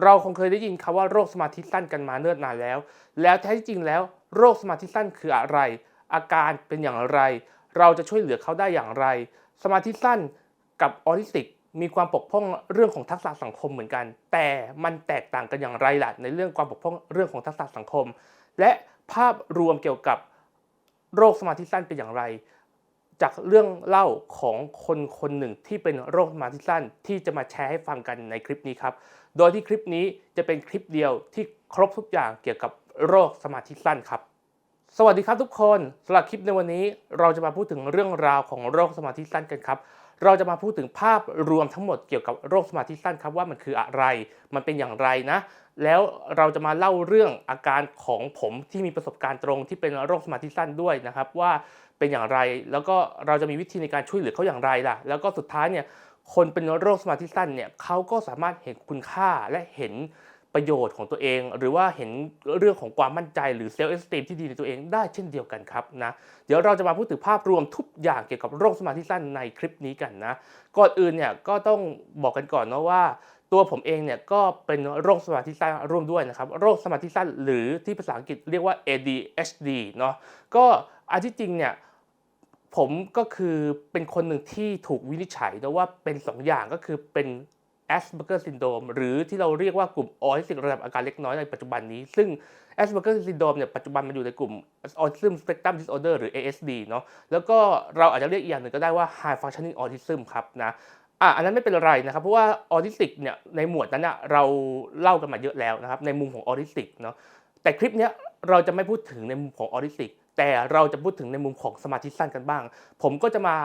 เราคงเคยได้ยินคำว่าโรคสมาธิสั้นกันมาเนิ่นนานแล้วแท้ที่จริงแล้วโรคสมาธิสั้นคืออะไรอาการเป็นอย่างไรเราจะช่วยเหลือเขาได้อย่างไรสมาธิสั้นกับออทิสติกมีความบกพร่องเรื่องของทักษะสังคมเหมือนกันแต่มันแตกต่างกันอย่างไรล่ะในเรื่องความบกพร่องเรื่องของทักษะสังคมและภาพรวมเกี่ยวกับโรคสมาธิสั้นเป็นอย่างไรจากเรื่องเล่าของคนคนหนึ่งที่เป็นโรคสมาธิสั้นที่จะมาแชร์ให้ฟังกันในคลิปนี้ครับโดยที่คลิปนี้จะเป็นคลิปเดียวที่ครบทุกอย่างเกี่ยวกับโรคสมาธิสั้นครับสวัสดีครับทุกคนสำหรับคลิปในวันนี้เราจะมาพูดถึงเรื่องราวของโรคสมาธิสั้นกันครับเราจะมาพูดถึงภาพรวมทั้งหมดเกี่ยวกับโรคสมาธิสั้นครับว่ามันคืออะไรมันเป็นอย่างไรนะแล้วเราจะมาเล่าเรื่องอาการของผมที่มีประสบการณ์ตรงที่เป็นโรคสมาธิสั้นด้วยนะครับว่าเป็นอย่างไรแล้วก็เราจะมีวิธีในการช่วยเหลือเขาอย่างไรล่ะแล้วก็สุดท้ายเนี่ยคนเป็นโรคสมาธิสั้นเนี่ยเขาก็สามารถเห็นคุณค่าและเห็นประโยชน์ของตัวเองหรือว่าเห็นเรื่องของความมั่นใจหรือเซลล์เอสตีมที่ดีในตัวเองได้เช่นเดียวกันครับนะเดี๋ยวเราจะมาพูดถึงภาพรวมทุกอย่างเกี่ยวกับโรคสมาธิสั้นในคลิปนี้กันนะก่อนอื่นเนี่ยก็ต้องบอกกันก่อนนะว่าตัวผมเองเนี่ยก็เป็นโรคสมาธิสั้นร่วมด้วยนะครับโรคสมาธิสั้นหรือที่ภาษาอังกฤษเรียกว่า ADHD เนาะก็อันที่จริงเนี่ยผมก็คือเป็นคนหนึ่งที่ถูกวินิจฉัยนะว่าเป็น2 อย่างก็คือเป็น Asperger Syndrome หรือที่เราเรียกว่ากลุ่มออทิสติกระดับอาการเล็กน้อยในปัจจุบันนี้ซึ่ง Asperger Syndrome เนี่ยปัจจุบันมันอยู่ในกลุ่ม Autism Spectrum Disorder หรือ ASD เนาะแล้วก็เราอาจจะเรียกอีกอย่างหนึ่งก็ได้ว่า High Functioning Autism ครับนะอันนั้นไม่เป็นไรนะครับเพราะว่าออทิสติกเนี่ยในหมวดนั้นนะเราเล่ากันมาเยอะแล้วนะครับในมุมของออทิสติกเนาะแต่คลิปเนี้ยเราจะไม่พูดถึงในมุมของออทิสติกแต่เราจะพูดถึงในมุมของสมาธิสั้นกันบ้างผมก็จะมา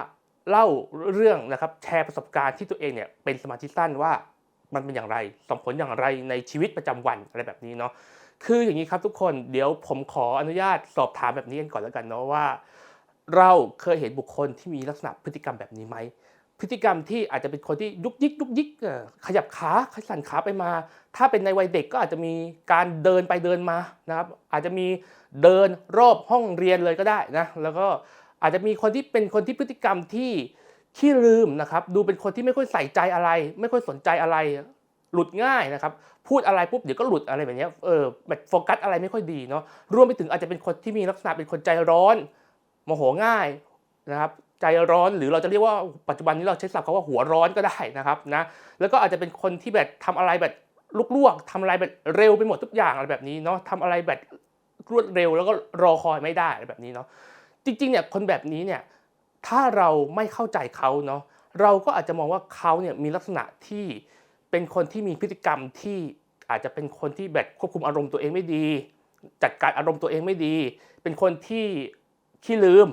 เล่าเรื่องนะครับแชร์ประสบการณ์ที่ตัวเองเนี่ยเป็นสมาธิสั้นว่ามันเป็นอย่างไรส่งผลอย่างไรในชีวิตประจำวันอะไรแบบนี้เนาะคืออย่างนี้ครับทุกคนเดี๋ยวผมขออนุญาตสอบถามแบบนี้กันก่อนแล้วกันเนาะว่าเราเคยเห็นบุคคลที่มีลักษณะพฤติกรรมแบบนี้ไหมพฤติกรรมที่อาจจะเป็นคนที่ยุกยิกยุกยิกขยับขาสั่นขาไปมาถ้าเป็นในวัยเด็กก็อาจจะมีการเดินไปเดินมานะครับอาจจะมีเดินรอบห้องเรียนเลยก็ได้นะแล้วก็อาจจะมีคนที่เป็นคนที่พฤติกรรมที่ขี้ลืมนะครับดูเป็นคนที่ไม่ค่อยใส่ใจอะไรไม่ค่อยสนใจอะไรหลุดง่ายนะครับพูดอะไรปุ๊บเดี๋ยวก็หลุดอะไรแบบนี้แบบโฟกัสอะไรไม่ค่อยดีเนาะรวมไปถึงอาจจะเป็นคนที่มีลักษณะเป็นคนใจร้อนโมโหง่ายนะครับใจร้อนหรือเราจะเรียกว่าปัจจุบันนี้เราใช้ศัพท์คำว่าหัวร้อนก็ได้นะครับนะแล้วก็อาจจะเป็นคนที่แบบทำอะไรแบบลวกๆทำอะไรแบบเร็วไปหมดทุกอย่างอะไรแบบนี้เนาะทำอะไรแบบรวดเร็วแล้วก็รอคอยไม่ได้อะไรแบบนี้เนาะจริงๆเนี่ยคนแบบนี้เนี่ยถ้าเราไม่เข้าใจเขาเนาะเราก็อาจจะมองว่าเขาเนี่ยมีลักษณะที่เป็นคนที่มีพฤติกรรมที่อาจจะเป็นคนที่แบบควบคุมอารมณ์ตัวเองไม่ดีจัดการอารมณ์ตัวเองไม่ดีเป็นคนที่ขี้ลืม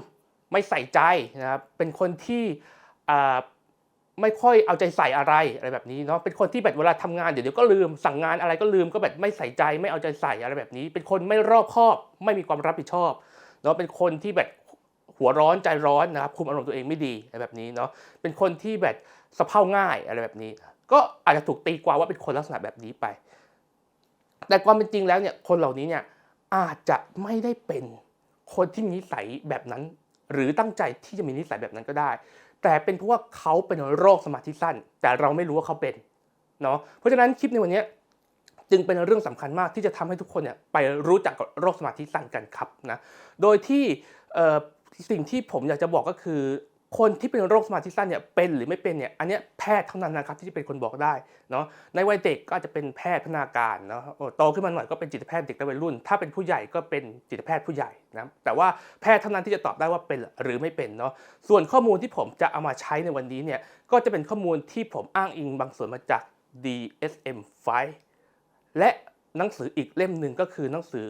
ไม่ใส่ใจนะครับเป็นคนที่อ่าไม่ค่อยเอาใจใส่อะไรแบบนี้เนาะเป็นคนที่แบบเวลาทำงานเดี๋ยวก็ลืมสั่งงานอะไรก็ลืมก็แบบไม่ใส่ใจไม่เอาใจใส่อะไรแบบนี้เป็นคนไม่รอบคอบไม่มีความรับผิดชอบเนาะเป็นคนที่แบบหัวร้อนใจร้อนนะครับคุมอารมณ์ตัวเองไม่ดีอะไรแบบนี้เนาะเป็นคนที่แบบสะเพร่าง่ายอะไรแบบนี้ก็อาจจะถูกตีความว่าเป็นคนลักษณะแบบนี้ไปแต่ความเป็นจริงแล้วเนี่ยคนเหล่านี้เนี่ยอาจจะไม่ได้เป็นคนที่มีนิสัยแบบนั้นหรือตั้งใจที่จะมีนิสัยแบบนั้นก็ได้แต่เป็นเพราะว่าเขาเป็นโรคสมาธิสั้นแต่เราไม่รู้ว่าเขาเป็นเนาะเพราะฉะนั้นคลิปในวันนี้จึงเป็นเรื่องสำคัญมากที่จะทำให้ทุกคนเนี่ยไปรู้จักกับโรคสมาธิสั้นกันครับนะโดยที่สิ่งที่ผมอยากจะบอกก็คือคนที่เป็นโรคสมาธิสั้นเนี่ยเป็นหรือไม่เป็นเนี่ยอันนี้แพทย์เท่านั้นนะครับที่จะเป็นคนบอกได้เนาะในวัยเด็กก็อาจจะเป็นแพทย์พัฒนาการเนาะโตขึ้นมาหน่อยก็เป็นจิตแพทย์เด็กและวัยรุ่นถ้าเป็นผู้ใหญ่ก็เป็นจิตแพทย์ผู้ใหญ่นะแต่ว่าแพทย์เท่านั้นที่จะตอบได้ว่าเป็นหรือไม่เป็นเนาะส่วนข้อมูลที่ผมจะเอามาใช้ในวันนี้เนี่ยก็จะเป็นข้อมูลที่ผมอ้างอิงบางส่วนมาจาก DSM-5 และหนังสืออีกเล่มหนึ่งก็คือหนังสือ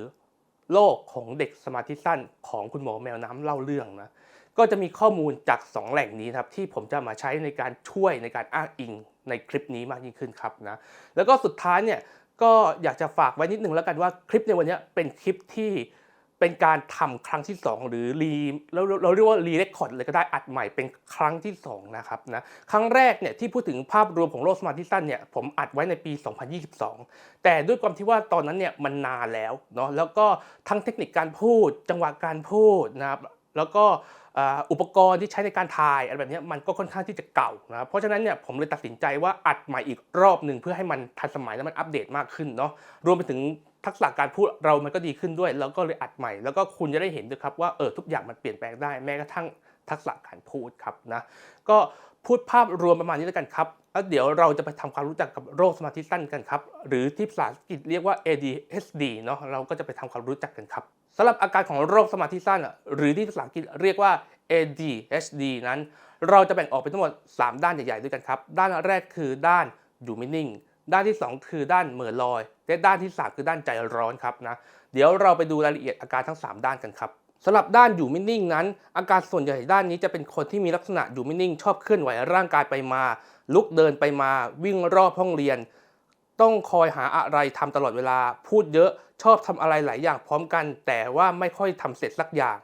โลกของเด็กสมาธิสั้นของคุณหมอแมวน้ำเล่าเรื่องนะก็จะมีข้อมูลจาก2แหล่งนี้ครับที่ผมจะมาใช้ในการช่วยในการอ้างอิงในคลิปนี้มากยิ่งขึ้นครับนะแล้วก็สุดท้ายเนี่ยก็อยากจะฝากไว้นิดนึงแล้วกันว่าคลิปในวันนี้เป็นคลิปที่เป็นการทำครั้งที่2หรือเราเรียกว่ารีเรคคอร์ดเลยก็ได้อัดใหม่เป็นครั้งที่2นะครับนะครั้งแรกเนี่ยที่พูดถึงภาพรวมของโรคสมาธิสั้นเนี่ยผมอัดไว้ในปี 2022 แต่ด้วยความที่ว่าตอนนั้นเนี่ยมันนานแล้วเนาะแล้วก็ทั้งเทคนิคการพูดจังหวะการพูดนะครับแล้วก็ อุปกรณ์ที่ใช้ในการถ่ายอะไรแบบนี้มันก็ค่อนข้างที่จะเก่านะครับเพราะฉะนั้นเนี่ยผมเลยตัดสินใจว่าอัดใหม่อีกรอบหนึ่งเพื่อให้มันทันสมัยและมันอัปเดตมากขึ้นเนาะรวมไปถึงทักษะการพูดเรามันก็ดีขึ้นด้วยแล้วก็เลยอัดใหม่แล้วก็คุณจะได้เห็นด้วยครับว่าทุกอย่างมันเปลี่ยนแปลงได้แม้กระทั่งทักษะการพูดครับนะก็พูดภาพรวมประมาณนี้แล้วกันครับแล้วเดี๋ยวเราจะไปทำความรู้จักกับโรคสมาธิสั้นกันครับหรือที่ภาษาอังกฤษเรียกว่า ADHD เนาะเราก็จะไปทำความรู้จักกันครับสำหรับอาการของโรคสมาธิสั้นหรือที่ภาษาอังกฤษเรียกว่า ADHD นั้นเราจะแบ่งออกเป็นทั้งหมด3ด้านใหญ่ๆด้วยกันครับด้านแรกคือด้านอยู่ไม่นิ่งด้านที่2คือด้านเหม่อลอยและด้านที่3คือด้านใจร้อนครับนะเดี๋ยวเราไปดูรายละเอียดอาการทั้ง3ด้านกันครับสำหรับด้านอยู่ไม่นิ่งนั้นอาการส่วนใหญ่ด้านนี้จะเป็นคนที่มีลักษณะอยู่ไม่นิ่งชอบเคลื่อนไหวร่างกายไปมาลุกเดินไปมาวิ่งรอบห้องเรียนต้องคอยหาอะไรทำตลอดเวลาพูดเยอะชอบทำอะไรหลายอย่างพร้อมกันแต่ว่าไม่ค่อยทำเสร็จสักอย่า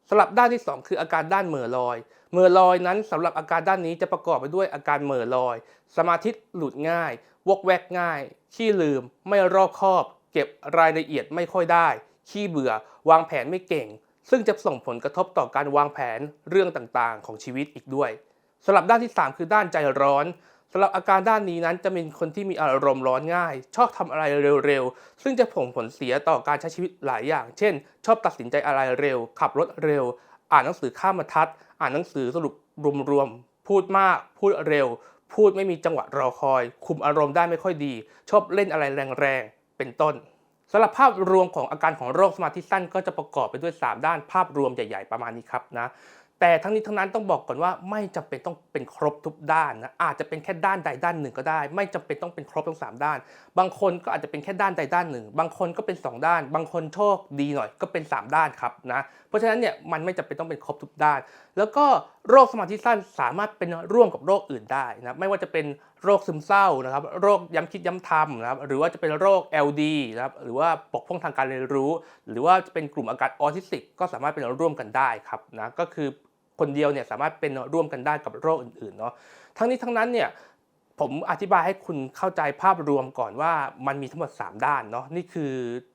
งสำหรับด้านที่2คืออาการด้านเหม่อลอยเหม่อลอยนั้นสำหรับอาการด้านนี้จะประกอบไปด้วยอาการเหม่อลอยสมาธิหลุดง่ายวอกแวกง่ายขี้ลืมไม่รอบคอบเก็บรายละเอียดไม่ค่อยได้ขี้เบื่อวางแผนไม่เก่งซึ่งจะส่งผลกระทบต่อการวางแผนเรื่องต่างๆของชีวิตอีกด้วยสำหรับด้านที่3คือด้านใจร้อนสำหรับอาการด้านนี้นั้นจะเป็นคนที่มีอารมณ์ร้อนง่ายชอบทำอะไรเร็วๆซึ่งจะส่งผลเสียต่อการใช้ชีวิตหลายอย่างเช่นชอบตัดสินใจอะไรเร็วขับรถเร็วอ่านหนังสือข้ามบรรทัดอ่านหนังสือสรุปรวมๆพูดมากพูดเร็วพูดไม่มีจังหวะรอคอยคุมอารมณ์ได้ไม่ค่อยดีชอบเล่นอะไรแรงๆเป็นต้นสำหรับภาพรวมของอาการของโรคสมาธิสั้นก็จะประกอบไปด้วย3ด้านภาพรวมใหญ่ๆประมาณนี้ครับนะแต่ทั้งนี้ทั้งนั้นต้องบอกก่อนว่าไม่จำเป็นต้องเป็นครบทุกด้านนะอาจจะเป็นแค่ด้านใดด้านหนึ่งก็ได้ไม่จำเป็นต้องเป็นครบทั้ง3ด้านบางคนก็อาจจะเป็นแค่ด้านใดด้านหนึ่งบางคนก็เป็น2ด้านบางคนโชคดีหน่อยก็เป็น3ด้านครับนะเพราะฉะนั้นเนี่ยมันไม่จำเป็นต้องเป็นครบทุกด้านแล้วก็โรคสมาธิสั้นสามารถเป็นร่วมกับโรคอื่นได้นะไม่ว่าจะเป็นโรคซึมเศร้านะครับโรคย้ำคิดย้ำทำนะครับหรือว่าจะเป็นโรค LD นะครับหรือว่าบกพร่องทางการเรียนรู้หรือว่าจะเป็นกลุ่มอาการออทิสติกก็สามารถเป็นร่วมกันได้ครับนะก็คือคนเดียวเนี่ยสามารถเป็นร่วมกันได้กับโรคอื่นๆเนาะทั้งนี้ทั้งนั้นเนี่ยผมอธิบายให้คุณเข้าใจภาพรวมก่อนว่ามันมีทั้งหมด3ด้านเนาะนี่คือ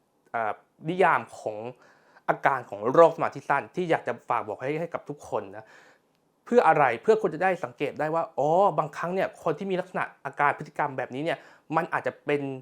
นิยามของอาการของโรคสมาธิสั้นที่อยากจะฝากบอกให้กับทุกคนนะเพื่ออะไรเพื่อคุณจะได้สังเกตได้ว่าบางครั้งเนี่ยคนที่มีลักษณะอาการพฤติกรรมแบบนี้เนี่ยมันอาจจะเป็น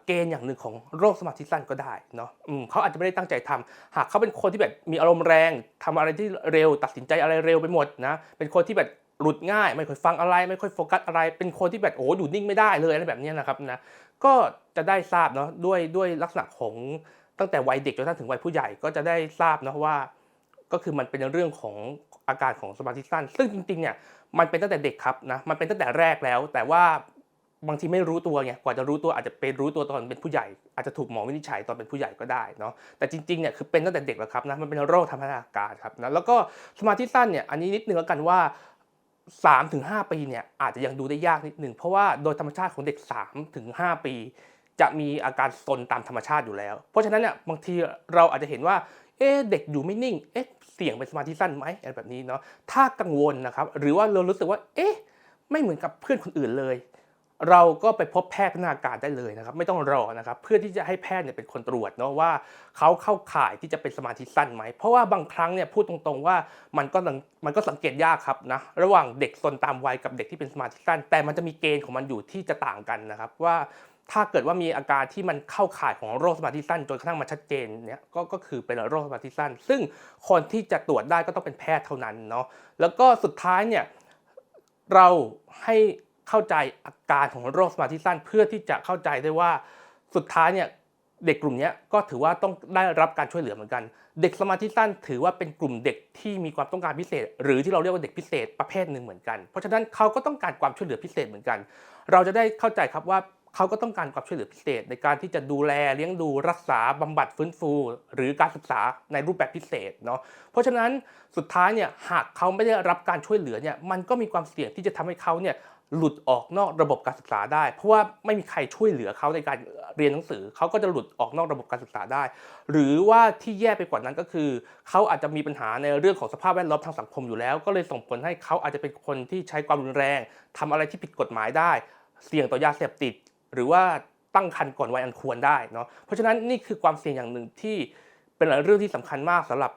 เกณฑ์อย่างหนึ่งของโรคสมาธิสั้นก็ได้เนาะเขาอาจจะไม่ได้ตั้งใจทำหากเขาเป็นคนที่แบบมีอารมณ์แรงทำอะไรที่เร็วตัดสินใจอะไรเร็วไปหมดนะเป็นคนที่แบบหลุดง่ายไม่ค่อยฟังอะไรไม่ค่อยโฟกัสอะไรเป็นคนที่แบบอยู่นิ่งไม่ได้เลยอะไรแบบนี้นะครับนะก็จะได้ทราบเนาะด้วยลักษณะของตั้งแต่วัยเด็กจนถึงวัยผู้ใหญ่ก็จะได้ทราบนะว่าก็คือมันเป็นเรื่องของอาการของสมาธิสั้นซึ่งจริงๆเนี่ยมันเป็นตั้งแต่เด็กครับนะมันเป็นตั้งแต่แรกแล้วแต่ว่าบางทีไม่รู้ตัวไงกว่าจะรู้ตัวอาจจะไปรู้ตัวตอนเป็นผู้ใหญ่อาจจะถูกหมอวินิจฉัยตอนเป็นผู้ใหญ่ก็ได้เนาะแต่จริงๆเนี่ยคือเป็นตั้งแต่เด็กแล้วครับนะมันเป็นโรคทางพัฒนาการครับนะแล้วก็สมาธิสั้นเนี่ยอันนี้นิดนึงแล้วกันว่า3-5 ปีเนี่ยอาจจะยังดูได้ยากนิดนึงเพราะว่าโดยธรรมชาติของเด็ก3-5 ปีจะมีอาการซนตามธรรมชาติอยู่แล้วเพราะฉะนั้นเนี่ยบางทีเราอาจจะเห็นว่าเด็กอยู่ไม่นิ่งเสี่ยงเป็นสมาธิสั้นไหมอะไรแบบนี้เนาะถ้ากังวลนะครับหรือว่าเรารู้สึกว่าไม่เหมือนกับเพื่อนคนอื่นเลยเราก็ไปพบแพทย์พัฒนาการได้เลยนะครับไม่ต้องรอนะครับเพื่อที่จะให้แพทย์เนี่ยเป็นคนตรวจเนาะว่าเขาเข้าข่ายที่จะเป็นสมาธิสั้นไหมเพราะว่าบางครั้งเนี่ยพูดตรงๆว่ามันก็สังเกตยากครับนะระหว่างเด็กซนตามวัยกับเด็กที่เป็นสมาธิสั้นแต่มันจะมีเกณฑ์ของมันอยู่ที่จะต่างกันนะครับว่าถ้าเกิดว่ามีอาการที่มันเข้าข่ายของโรคสมาธิสั้นจนกระทั่งมันชัดเจนเนี่ยก็คือเป็นโรคสมาธิสั้นซึ่งคนที่จะตรวจได้ก็ต้องเป็นแพทย์เท่านั้นเนาะแล้วก็สุดท้ายเนี่ยเราให้เข้าใจอาการของโรคสมาธิสั้นเพื่อที่จะเข้าใจได้ว่าสุดท้ายเนี่ยเด็กกลุ่มนี้ก็ถือว่าต้องได้รับการช่วยเหลือเหมือนกันเด็กสมาธิสั้นถือว่าเป็นกลุ่มเด็กที่มีความต้องการพิเศษหรือที่เราเรียกว่าเด็กพิเศษประเภทหนึ่งเหมือนกันเพราะฉะนั้นเขาก็ต้องการความช่วยเหลือพิเศษเหมือนกันเราจะได้เข้าใจครับว่าเขาก็ต้องการความช่วยเหลือพิเศษในการที่จะดูแลเลี้ยงดูรักษาบำบัดฟื้นฟูหรือการศึกษาในรูปแบบพิเศษเนาะเพราะฉะนั้นสุดท้ายเนี่ยหากเขาไม่ได้รับการช่วยเหลือเนี่ยมันก็มีความเสี่ยงที่จะทำให้เขาเนี่ยหลุดออกนอกระบบการศึกษาได้เพราะว่าไม่มีใครช่วยเหลือเขาในการเรียนหนังสือเขาก็จะหลุดออกนอกระบบการศึกษาได้หรือว่าที่แย่ไปกว่านั้นก็คือเขาอาจจะมีปัญหาในเรื่องของสภาพแวดล้อมทางสังคมอยู่แล้วก็เลยส่งผลให้เขาอาจจะเป็นคนที่ใช้ความรุนแรงทำอะไรที่ผิดกฎหมายได้เสี่ยงต่อยาเสพติดหรือว่าตั้งครรภ์ก่อนวัยอันควรได้เนาะเพราะฉะนั้นนี่คือความเสี่ยงอย่างหนึ่งที่เป็นเรื่องที่สำคัญมากสำหรับ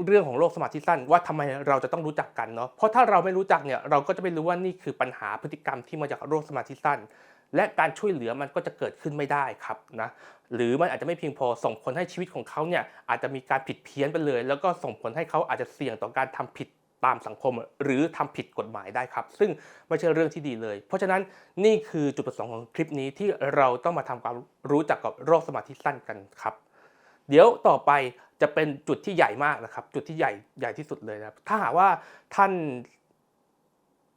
เรื่องของโรคสมาธิสั้นว่าทำไมเราจะต้องรู้จักกันเนาะเพราะถ้าเราไม่รู้จักเนี่ยเราก็จะไม่รู้ว่านี่คือปัญหาพฤติกรรมที่มาจากโรคสมาธิสั้นและการช่วยเหลือมันก็จะเกิดขึ้นไม่ได้ครับนะหรือมันอาจจะไม่เพียงพอส่งผลให้ชีวิตของเขาเนี่ยอาจจะมีการผิดเพี้ยนไปเลยแล้วก็ส่งผลให้เขาอาจจะเสี่ยงต่อการทำผิดตามสังคมหรือทำผิดกฎหมายได้ครับซึ่งไม่ใช่เรื่องที่ดีเลยเพราะฉะนั้นนี่คือจุดประสงค์ของคลิปนี้ที่เราต้องมาทำความรู้จักกับโรคสมาธิสั้นกันครับเดี๋ยวต่อไปจะเป็นจุดที่ใหญ่มากนะครับจุดที่ใหญ่ที่สุดเลยนะครับถ้าหากว่าท่าน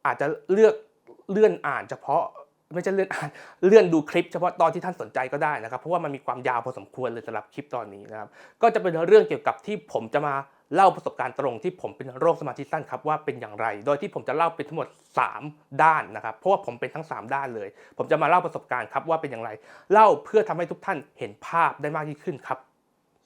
อาจจะเลื่อนอ่านเฉพาะไม่ใช่เลื่อนอ่านเลื่อนดูคลิปเฉพาะตอนที่ท่านสนใจก็ได้นะครับเพราะว่ามันมีความยาวพอสมควรเลยสำหรับคลิปตอนนี้นะครับก็จะเป็นเรื่องเกี่ยวกับที่ผมจะมาเล่าประสบการณ์ตรงที่ผมเป็นโรคสมาธิสั้นครับว่าเป็นอย่างไรโดยที่ผมจะเล่าเป็นทั้งหมด3ด้านนะครับเพราะว่าผมเป็นทั้ง3ด้านเลยผมจะมาเล่าประสบการณ์ครับว่าเป็นอย่างไรเล่าเพื่อทำให้ทุกท่านเห็นภาพได้มากยิ่งขึ้นครั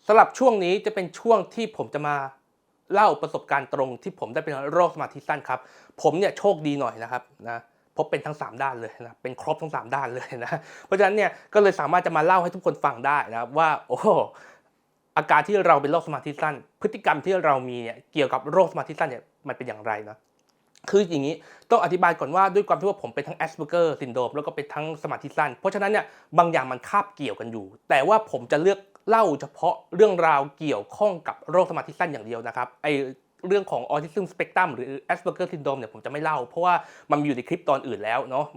บสำหรับช่วงนี้จะเป็นช่วงที่ผมจะมาเล่าประสบการณ์ตรงที่ผมได้เป็นโรคสมาธิสั้นครับผมเนี่ยโชคดีหน่อยนะครับนะพบเป็นทั้ง3ด้านเลยนะเป็นครบทั้ง3ด้านเลยนะเพราะฉะนั้นเนี่ยก็เลยสามารถจะมาเล่าให้ทุกคนฟังได้นะครับว่าโอ้อาการที่เราเป็นโรคสมาธิสั้นพฤติกรรมที่เรามีเนี่ยเกี่ยวกับโรคสมาธิสั้นเนี่ยมันเป็นอย่างไรนะคืออย่างนี้ต้องอธิบายก่อนว่าด้วยความที่ว่าผมเป็นทั้ง Asperger Syndrome แล้วก็เป็นทั้งสมาธิสั้นเพราะฉะนั้นเนี่ยบางอย่างมันคาบเกี่ยวกันอยู่แต่ว่าผมจะเลือกเล่าเฉพาะเรื่องราวเกี่ยวข้องกับโรคสมาธิสั้นอย่างเดียวนะครับเรื่องของ Autism Spectrum หรือ Asperger Syndrome เนี่ยผมจะไม่เล่าเพราะว่ามันมีอยู่ในคลิปตอนอื่นแล้วเนาะ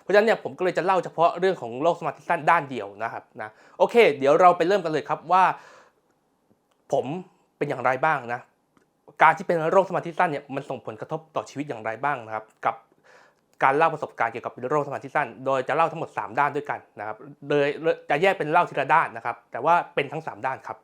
เพราะฉะนั้นเนี่ยผมก็เลยจะเล่าเฉพาะเรื่องของโรคสมาธิสั้นด้านเดียวนะครับนะโอเคเดี๋ยวเราไปเริ่มกันเลยครับว่าผมเป็นอย่างไรบ้างนะการที่เป็นโรคสมาธิสั้นเนี่ยมันส่งผลกระทบต่อชีวิตอย่างไรบ้างนะครับกับการเล่าประสบการณ์เกี่ยวกับโรคสมาธิสั้นโดยจะเล่าทั้งหมด3ด้านด้วยกันนะครับโดยจะแยกเป็นเล่าทีละด้านนะครับแต่ว่าเป็นทั้ง3ด้านครับ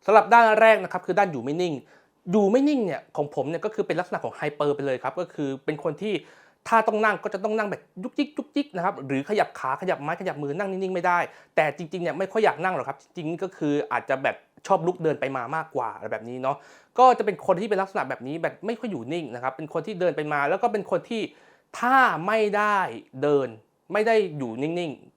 สำหรับด้านแรกนะครับคือด้านอยู่ไม่นิ่งอยู่ไม่นิ่งเนี่ยของผมเนี่ยก็คือเป็นลักษณะของไฮเปอร์ไปเลยครับก็คือเป็นคนที่ถ้าต้องนั่งก็จะต้องนั่งแบบยุกยิกยุกยิกนะครับหรือขยับขาขยับไม้ขยับมือนั่งนิ่งๆไม่ได้แต่จริงๆเนี่ยไม่ค่อยอยากนั่งหรอกครับจริงๆก็คืออาจจะแบบชอบลุกเดินไปมามากกว่าอะไรแบบนี้เนาะก็จะเป็นคนที่เป็นลักษณะแบบนี้แบบไม่ค่อยอยู่นิ่งนะครับเป็นคนที่เดินไปมาแล้วก็เป็นคนที่ถ้าไม่ได้เดินไม่ได้อยู่นิ่งๆ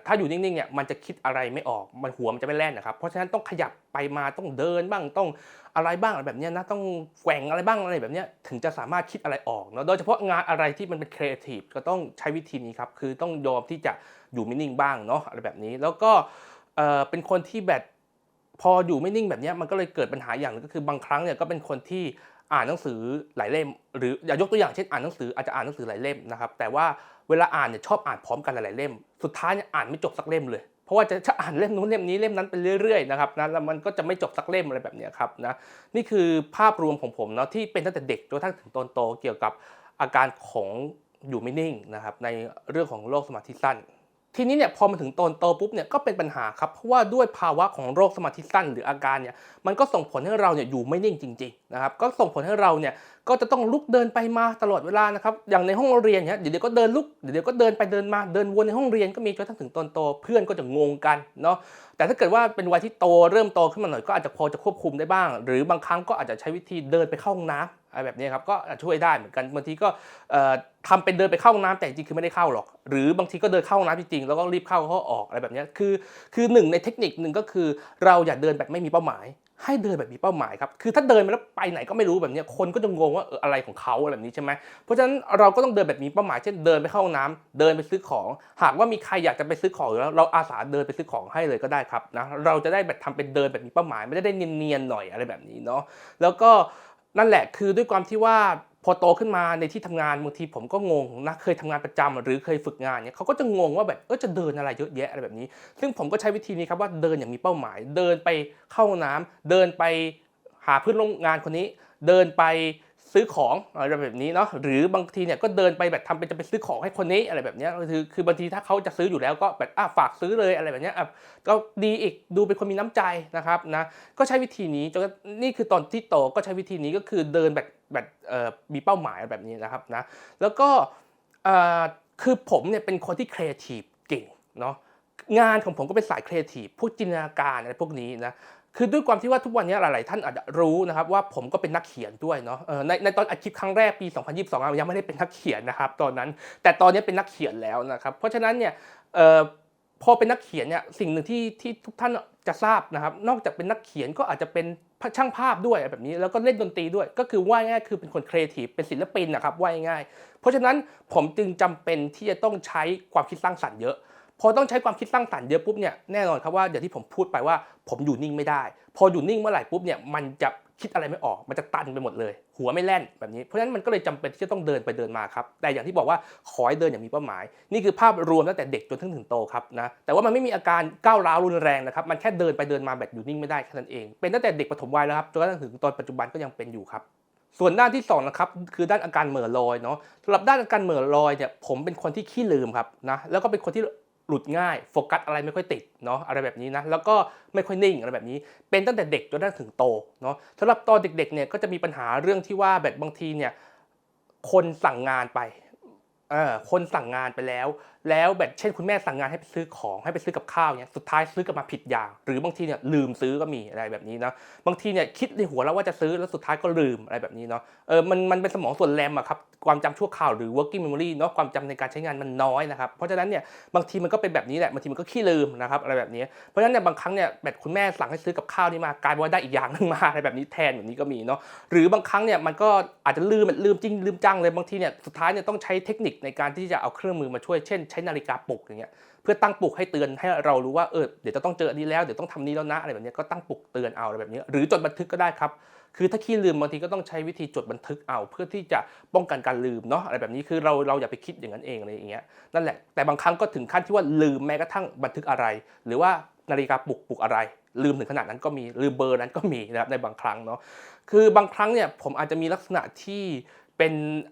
ถ้าอยู่นิ่งๆเนี่ยมันจะคิดอะไรไม่ออกมันหัวมันจะไม่แล่นนะครับเพราะฉะนั้นต้องขยับไปมาต้องเดินบ้างต้องอะไรบ้างอะไรแบบนี้นะต้องแกว่งอะไรบ้างอะไรแบบนี้ถึงจะสามารถคิดอะไรออกเนาะโดยเฉพาะงานอะไรที่มันเป็นครีเอทีฟก็ต้องใช้วิธีนี้ครับคือต้องยอมที่จะอยู่ไม่นิ่งบ้างเนาะอะไรแบบนี้แล้วก็เป็นคนที่แบบพออยู่ไม่นิ่งแบบนี้มันก็เลยเกิดปัญหาอย่างนึงก็คือบางครั้งเนี่ยก็เป็นคนที่อ่านหนังสือหลายเล่มหรืออย่ายกตัวอย่างเช่นอ่านหนังสืออาจจะอ่านหนังสือหลายเล่มนะครับแต่ว่าเวลาอ่านเนี่ยชอบอ่านพร้อมกันหลายๆเล่มสุดท้ายเนี่ยอ่านไม่จบสักเล่มเลยเพราะว่าจะอ่านเล่มนู้นเล่มนี้เล่มนั้นไปเรื่อยๆนะครับนะแล้วมันก็จะไม่จบสักเล่มอะไรแบบนี้ครับนะนี่คือภาพรวมของผมเนาะที่เป็นตั้งแต่เด็กจนกระทั่งถึงตอนโตเกี่ยวกับอาการของอยู่ไม่นิ่งนะครับในเรื่องของโรคสมาธิสั้นทีนี้เนี่ยพอมาถึงตอนโตปุ๊บเนี่ยก็เป็นปัญหาครับเพราะว่าด้วยภาวะของโรคสมาธิสั้นหรืออาการเนี่ยมันก็ส่งผลให้เราเนี่ยอยู่ไม่นิ่งจริงๆนะครับก็ส่งผลให้เราเนี่ยก็จะต้องลุกเดินไปมาตลอดเวลานะครับอย่างในห้องเรียนเนี่ยเดี๋ยวก็เดินลุกเดี๋ยวก็เดินไปเดินมาเดินวนในห้องเรียนก็มีจนกระทั่งถึงตอนโตเพื่อนก็จะงงกันเนาะแต่ถ้าเกิดว่าเป็นวัยที่โตเริ่มโตขึ้นมาหน่อยก็อาจจะพอจะควบคุมได้บ้างหรือบางครั้งก็อาจจะใช้วิธีเดินไปเข้าห้องน้ำอะไรแบบนี้ครับก็ช่วยได้เหมือนกันบางทีก็ทำเป็นเดินไปเข้าห้องน้ำแต่จริงๆคือไม่ได้เข้าหรอกหรือบางทีก็เดินเข้าห้องน้ำจริงๆแล้วก็รีบเข้าออกอะไรแบบนี้คือหนึ่งในเทคนิคหนึ่งก็คือเราอย่าเดินแบบไม่มีเป้าหมายให้เดินแบบมีเป้าหมายครับคือถ้าเดินไปแล้วไปไหนก็ไม่รู้แบบนี้คนก็จะงงว่าอะไรของเขาอะไรแบบนี้ใช่ไหมเพราะฉะนั้นเราก็ต้องเดินแบบมีเป้าหมายเช่นเดินไปเข้าห้องน้ำเดินไปซื้อของหากว่ามีใครอยากจะไปซื้อของแล้วเราอาสาเดินไปซื้อของให้เลยก็ได้ครับนะเราจะได้แบบทำเป็นเดินแบบมีเป้าหมายไม่ได้เนียนๆหน่อยอะไรแบบนี้เนาะแล้วก็นั่นแหละคือด้วยความที่ว่าพอโตขึ้นมาในที่ทำงานบางทีผมก็งงนะเคยทำงานประจำหรือเคยฝึกงานเนี่ยเขาก็จะงงว่าแบบจะเดินอะไรเยอะแยะอะไรแบบนี้ซึ่งผมก็ใช้วิธีนี้ครับว่าเดินอย่างมีเป้าหมายเดินไปเข้าห้องน้ำเดินไปหาเพื่อนร่วมงานคนนี้เดินไปซื้อของอะไรแบบนี้เนาะหรือบางทีเนี่ยก็เดินไปแบบทำเป็นจะไปซื้อของให้คนนี้อะไรแบบนี้คือบางทีถ้าเขาจะซื้ออยู่แล้วก็แบบฝากซื้อเลยอะไรแบบนี้ก็ดีอีกดูเป็นคนมีน้ำใจนะครับนะก็ใช้วิธีนี้จนนี่คือตอนที่โตก็ใช้วิธีนี้ก็คือเดินแบบมีเป้าหมายแบบนี้นะครับนะแล้วก็คือผมเนี่ยเป็นคนที่ครีเอทีฟเก่งเนาะงานของผมก็เป็นสายครีเอทีฟพวกจินตนาการอะไรพวกนี้นะคือด้วยความที่ว่าทุกวันนี้หลายๆท่านอาจจะรู้นะครับว่าผมก็เป็นนักเขียนด้วยเนาะในตอนอัดคลิปครั้งแรกปี2022ยังไม่ได้เป็นนักเขียนนะครับตอนนั้นแต่ตอนนี้เป็นนักเขียนแล้วนะครับเพราะฉะนั้นเนี่ยพอเป็นนักเขียนเนี่ยสิ่งหนึ่งที่ทุกท่าน จะทราบนะครับนอกจากเป็นนักเขียนก็อาจจะเป็นช่างภาพด้วยแบบนี้แล้วก็เล่นดนตรีด้วยก็คือว่าง่ายคือเป็นคนครีเอทีฟเป็นศิลปินนะครับว่าง่ายเพราะฉะนั้นผมจึงจำเป็นที่จะต้องใช้ความคิดสร้างสรรค์เยอะพอต้องใช้ความคิดสร้างสรรค์เยอะปุ๊บเนี่ยแน่นอนครับว่าอย่างที่ผมพูดไปว่าผมอยู่นิ่งไม่ได้พออยู่นิ่งเมื่อไหร่ปุ๊บเนี่ยมันจะคิดอะไรไม่ออกมันจะตันไปหมดเลยหัวไม่แล่นแบบนี้เพราะฉะนั้นมันก็เลยจำเป็นที่จะต้องเดินไปเดินมาครับแต่อย่างที่บอกว่าขอให้เดินอย่างมีเป้าหมายนี่คือภาพรวมตั้งแต่เด็กจนถึงโตครับนะแต่ว่ามันไม่มีอาการก้าวร้าวรุนแรงนะครับมันแค่เดินไปเดินมาแบบอยู่นิ่งไม่ได้แค่นั้นเองเป็นตั้งแต่เด็กปฐมวัยแล้วครับจนกระทั่งถึงตอนปัจจุบันก็ยังเป็นอยู่ครับส่วนด้านที่2นะครับคือด้านอาการเหม่อลอยเนาะสำหรับด้านอาการเหม่อลอยเนี่ยผมเป็นคนที่ขี้ลืมครับนะแล้วก็เป็นคนที่หลุดง่ายโฟกัสอะไรไม่ค่อยติดเนาะอะไรแบบนี้นะแล้วก็ไม่ค่อยนิ่งอะไรแบบนี้เป็นตั้งแต่เด็กจนกระทั่งถึงโตเนาะสำหรับตอนเด็กๆเนี่ยก็จะมีปัญหาเรื่องที่ว่าแบบบางทีเนี่ยคนสั่งงานไปคนสั่งงานไปแล้วแบบเช่นคุณแม่สั่งงานให้ไปซื้อของให้ไปซื้อกับข้าวเนี่ยสุดท้ายซื้อกลับมาผิดอย่างหรือบางทีเนี่ยลืมซื้อก็มีอะไรแบบนี้นะบางทีเนี่ยคิดในหัวแล้วว่าจะซื้อแล้วสุดท้ายก็ลืมอะไรแบบนี้เนาะมันเป็นสมองส่วนแรมอะครับความจำชั่วคราวหรือ working memory เนาะความจำในการใช้งานมันน้อยนะครับเพราะฉะนั้นเนี่ยบางทีมันก็เป็นแบบนี้แหละบางทีมันก็ขี้ลืมนะครับอะไรแบบนี้เพราะฉะนั้นเนี่ยบางครั้งเนี่ยแบบคุณแม่สั่งให้ซื้อกับข้าวนี่มากลายเป็นว่าได้อีกอย่างนึงมาอะไรแบบนี้แทนแบบนี้ก็มีเนาะหรือบางครั้งเนี่ยมันก็อาจจะลืมจริงลืมจังเลยบางทีเนี่ยสุดท้ายเนี่ยต้องใช้เทคนิคในการที่จะเอาเครื่องมือมาช่วยเช่นใช้นาฬิกาปลุกอย่างเงี้ยเพื่อตั้งปลุกให้เตือนให้เรารู้ว่าเดี๋ยวจะต้องเจออันนี้แล้วเดี๋ยวต้องทำนี้แล้วนะอะไรแบบนี้ก็ตั้งปลุกเตือนเอาอะไรแบบนี้หรือจดบันทึกก็ได้ครับคือถ้าขี้ลืมบางทีก็ต้องใช้วิธีจดบันทึกเอาเพื่อที่จะป้องกันการลืมเนาะอะไรแบบนี้คือเราอย่าไปคิดอย่างนั้นเองอะไรอย่างเงี้ยนั่นแหละแต่บางครั้งก็ถึงขั้นที่ว่าลืมแม้กระทั่งบันทึกอะไรหรือว่านาฬิกาปลุกอะไรลืมถึงขนาดนั้นก็มีลืมเบอร์นั้นก็มีนะครับในบางครั้งเนาะคือบางครั้งเนี่ยผมอาจจะมีลักษณะที่เป็น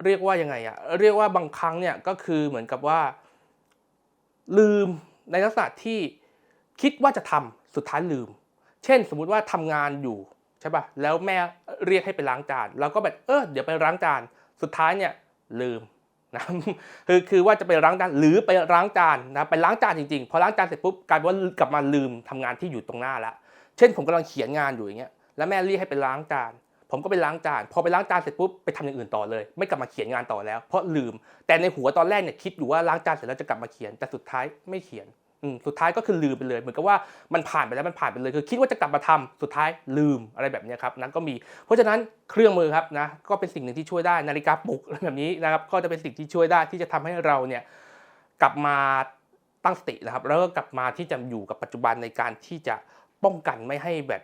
เรียกว่ายังไงอะเรียกว่าบางครั้งเนี่ยก็คือเหมือนกับว่าลืมในลักษณะที่คิดว่าจะทำสุดท้ายลืมเช่นสมมุติว่าทำงานอยู่ใช่ป่ะแล้วแม่เรียกให้ไปล้างจานเราก็แบบเดี๋ยวไปล้างจานสุดท้ายเนี่ยลืมนะคือว่าจะไปล้างจานหรือไปล้างจานนะไปล้างจานจริงๆพอล้างจานเสร็จปุ๊บกลายเป็นว่ากลับมาลืมทำงานที่อยู่ตรงหน้าแล้วเช่นผมกำลังเขียนงานอยู่อย่างเงี้ยแล้วแม่เรียกให้ไปล้างจานผมก็ไปล้างจานพอไปล้างจานเสร็จปุ๊บไปทำอย่างอื่นต่อเลยไม่กลับมาเขียนงานต่อแล้วเพราะลืมแต่ในหัวตอนแรกเนี่ยคิดอยู่ว่าล้างจานเสร็จแล้วจะกลับมาเขียนแต่สุดท้ายไม่เขียนสุดท้ายก็คือลืมไปเลยเหมือนกับว่ามันผ่านไปแล้วมันผ่านไปเลยคือคิดว่าจะกลับมาทำสุดท้ายลืมอะไรแบบนี้ครับนั้นก็มีเพราะฉะนั้นเครื่องมือครับนะก็เป็นสิ่งหนึ่งที่ช่วยได้นาฬิกาปลุกอะไรแบบนี้นะครับก็จะเป็นสิ่งที่ช่วยได้ที่จะทำให้เราเนี่ยกลับมาตั้งสตินะครับแล้วก็กลับมาที่จะอยู่กับปัจจุบันในการที่จะป้องกันไม่ให้แบบ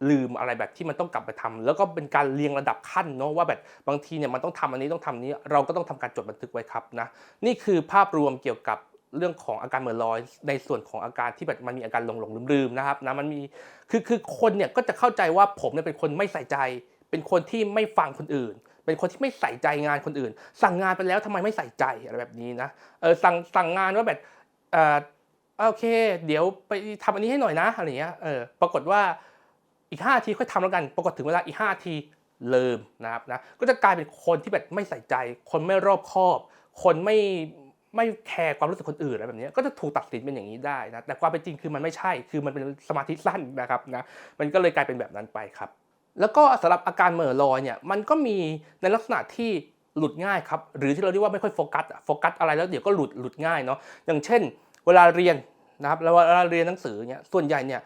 ลืมอะไรแบบที่มันต้องกลับไปทำแล้วก็เป็นการเรียงระดับขั้นเนาะว่าแบบบางทีเนี่ยมันต้องทำอันนี้ต้องทำนี้เราก็ต้องทำการจดบันทึกไว้ครับนะนี่คือภาพรวมเกี่ยวกับเรื่องของอาการเหม่อลอยในส่วนของอาการที่แบบมันมีอาการหลงลืมๆนะครับนะมันมีคือคนเนี่ยก็จะเข้าใจว่าผมเนี่ยเป็นคนไม่ใส่ใจเป็นคนที่ไม่ฟังคนอื่นเป็นคนที่ไม่ใส่ใจงานคนอื่นสั่งงานไปแล้วทำไมไม่ใส่ใจอะไรแบบนี้นะสั่งงานว่าแบบโอเคเดี๋ยวไปทำอันนี้ให้หน่อยนะอะไรอย่างเงี้ยปรากฏว่าอีก5นาทีค่อยทำแล้วกันปรากฏถึงเวลาอีก5นาทีลืมนะครับนะก็จะกลายเป็นคนที่แบบไม่ใส่ใจคนไม่รอบคอบคนไม่แคร์ความรู้สึกคนอื่นอะไรแบบนี้ก็จะถูกตัดสินเป็นอย่างนี้ได้นะแต่ความเป็นจริงคือมันไม่ใช่คือมันเป็นสมาธิสั้นนะครับนะมันก็เลยกลายเป็นแบบนั้นไปครับแล้วก็สำหรับอาการเหม่อลอยเนี่ยมันก็มีในลักษณะที่หลุดง่ายครับหรือที่เราเรียกว่าไม่ค่อยโฟกัสอะไรแล้วเดี๋ยวก็หลุดง่ายเนาะอย่างเช่นเวลาเรียนนะครับแล้วเวลาเรียนหนังสือเนี่ยส่วนใหญ่เนี่ย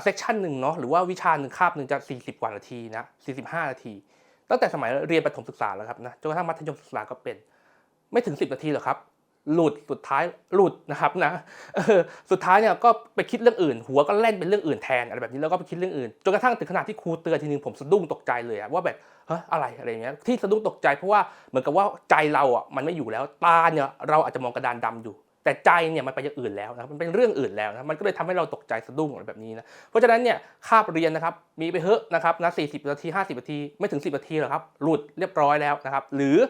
เซกชันหนึ่งเนาะหรือว่าวิชาหนึ่งคาบหนึ่งจะ40กว่านาทีนะ45นาทีตั้งแต่สมัยเรียนประถมศึกษาแล้วครับนะจนกระทั่งมัธยมศึกษาก็เป็นไม่ถึง10นาทีหรอกครับหลุดสุดท้ายหลุดนะครับนะสุดท้ายเนี่ยก็ไปคิดเรื่องอื่นหัวก็เล่นเป็นเรื่องอื่นแทนอะไรแบบนี้แล้วก็ไปคิดเรื่องอื่นจนกระทั่งถึงขนาดที่ครูเตือนทีนึงผมสะดุ้งตกใจเลยว่าแบบอะไรอย่างเงี้ยที่สะดุ้งตกใจเพราะว่าเหมือนกับว่าใจเรามันไม่อยู่แล้วตาเนี่ยเราอาจจะมองกระดานดำอยู่แต่ใจเนี่ยมันไปอย่างอื่นแล้วนะมันเป็นเรื่องอื่นแล้วนะมันก็เลยทำให้เราตกใจสะดุ้งอะไรแบบนี้นะเพราะฉะนั้นเนี่ยคาบเรียนนะครับมีไปเถอะนะครับนะ40นาที50นาทีไม่ถึง10นาทีหรอกครับหลุดเรียบร้อยแล้วนะครับหรื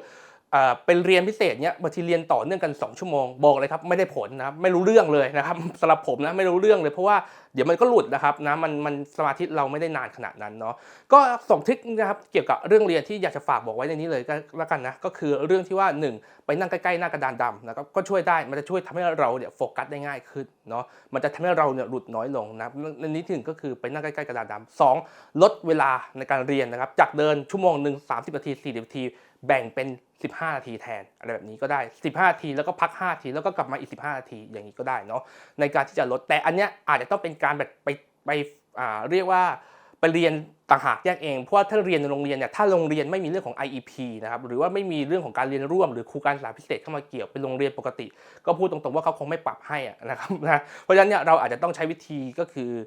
อเป็นเรียนพิเศษเนี่ยบางทีเรียนต่อเนื่องกัน2ชั่วโมงบอกเลยครับไม่ได้ผลนะครับไม่รู้เรื่องเลยนะครับสำหรับผมนะไม่รู้เรื่องเลยเพราะว่าเดี๋ยวมันก็หลุดนะครับนะมันสมาธิเราไม่ได้นานขนาดนั้นเนาะก็ส่งทริคนะครับเกี่ยวกับเรื่องเรียนที่อยากจะฝากบอกไว้ในนี้เลยก็แล้วกันนะก็คือเรื่องที่ว่า1ไปนั่งใกล้ๆหน้ากระดานดำนะครับก็ช่วยได้มันจะช่วยทำให้เราเนี่ยโฟกัสได้ง่ายขึ้นเนาะมันจะทำให้เราเนี่ยหลุดน้อยลงนะในนี้ที่1ก็คือไปนั่งใกล้ๆกระดานดำ2ลดเวลาในการเรียนนะครับจากเดินชั่วโมงนึง30นาที40นาที แบ่งเป็น15นาทีแทนอะไรแบบนี้ก็ได้15นาทีแล้วก็พัก5นาทีแล้วก็กลับมาอีก15นาทีอย่างนี้ก็ได้เนาะในการที่จะลดแต่อันเนี้ยอาจจะต้องเป็นการแบบไปเรียกว่าไปเรียนต่างหากแยกเองเพราะว่าถ้าเรียนในโรงเรียนเนี่ยถ้าโรงเรียนไม่มีเรื่องของ IEP นะครับหรือว่าไม่มีเรื่องของการเรียนร่วมหรือครูการศึกษาพิเศษเข้ามาเกี่ยวเป็นโรงเรียนปกติก็พูดตรงๆว่าเขาคงไม่ปรับให้นะครับนะเพราะฉะนั้นเนี่ยเราอาจจะต้องใช้วิธีก็คือ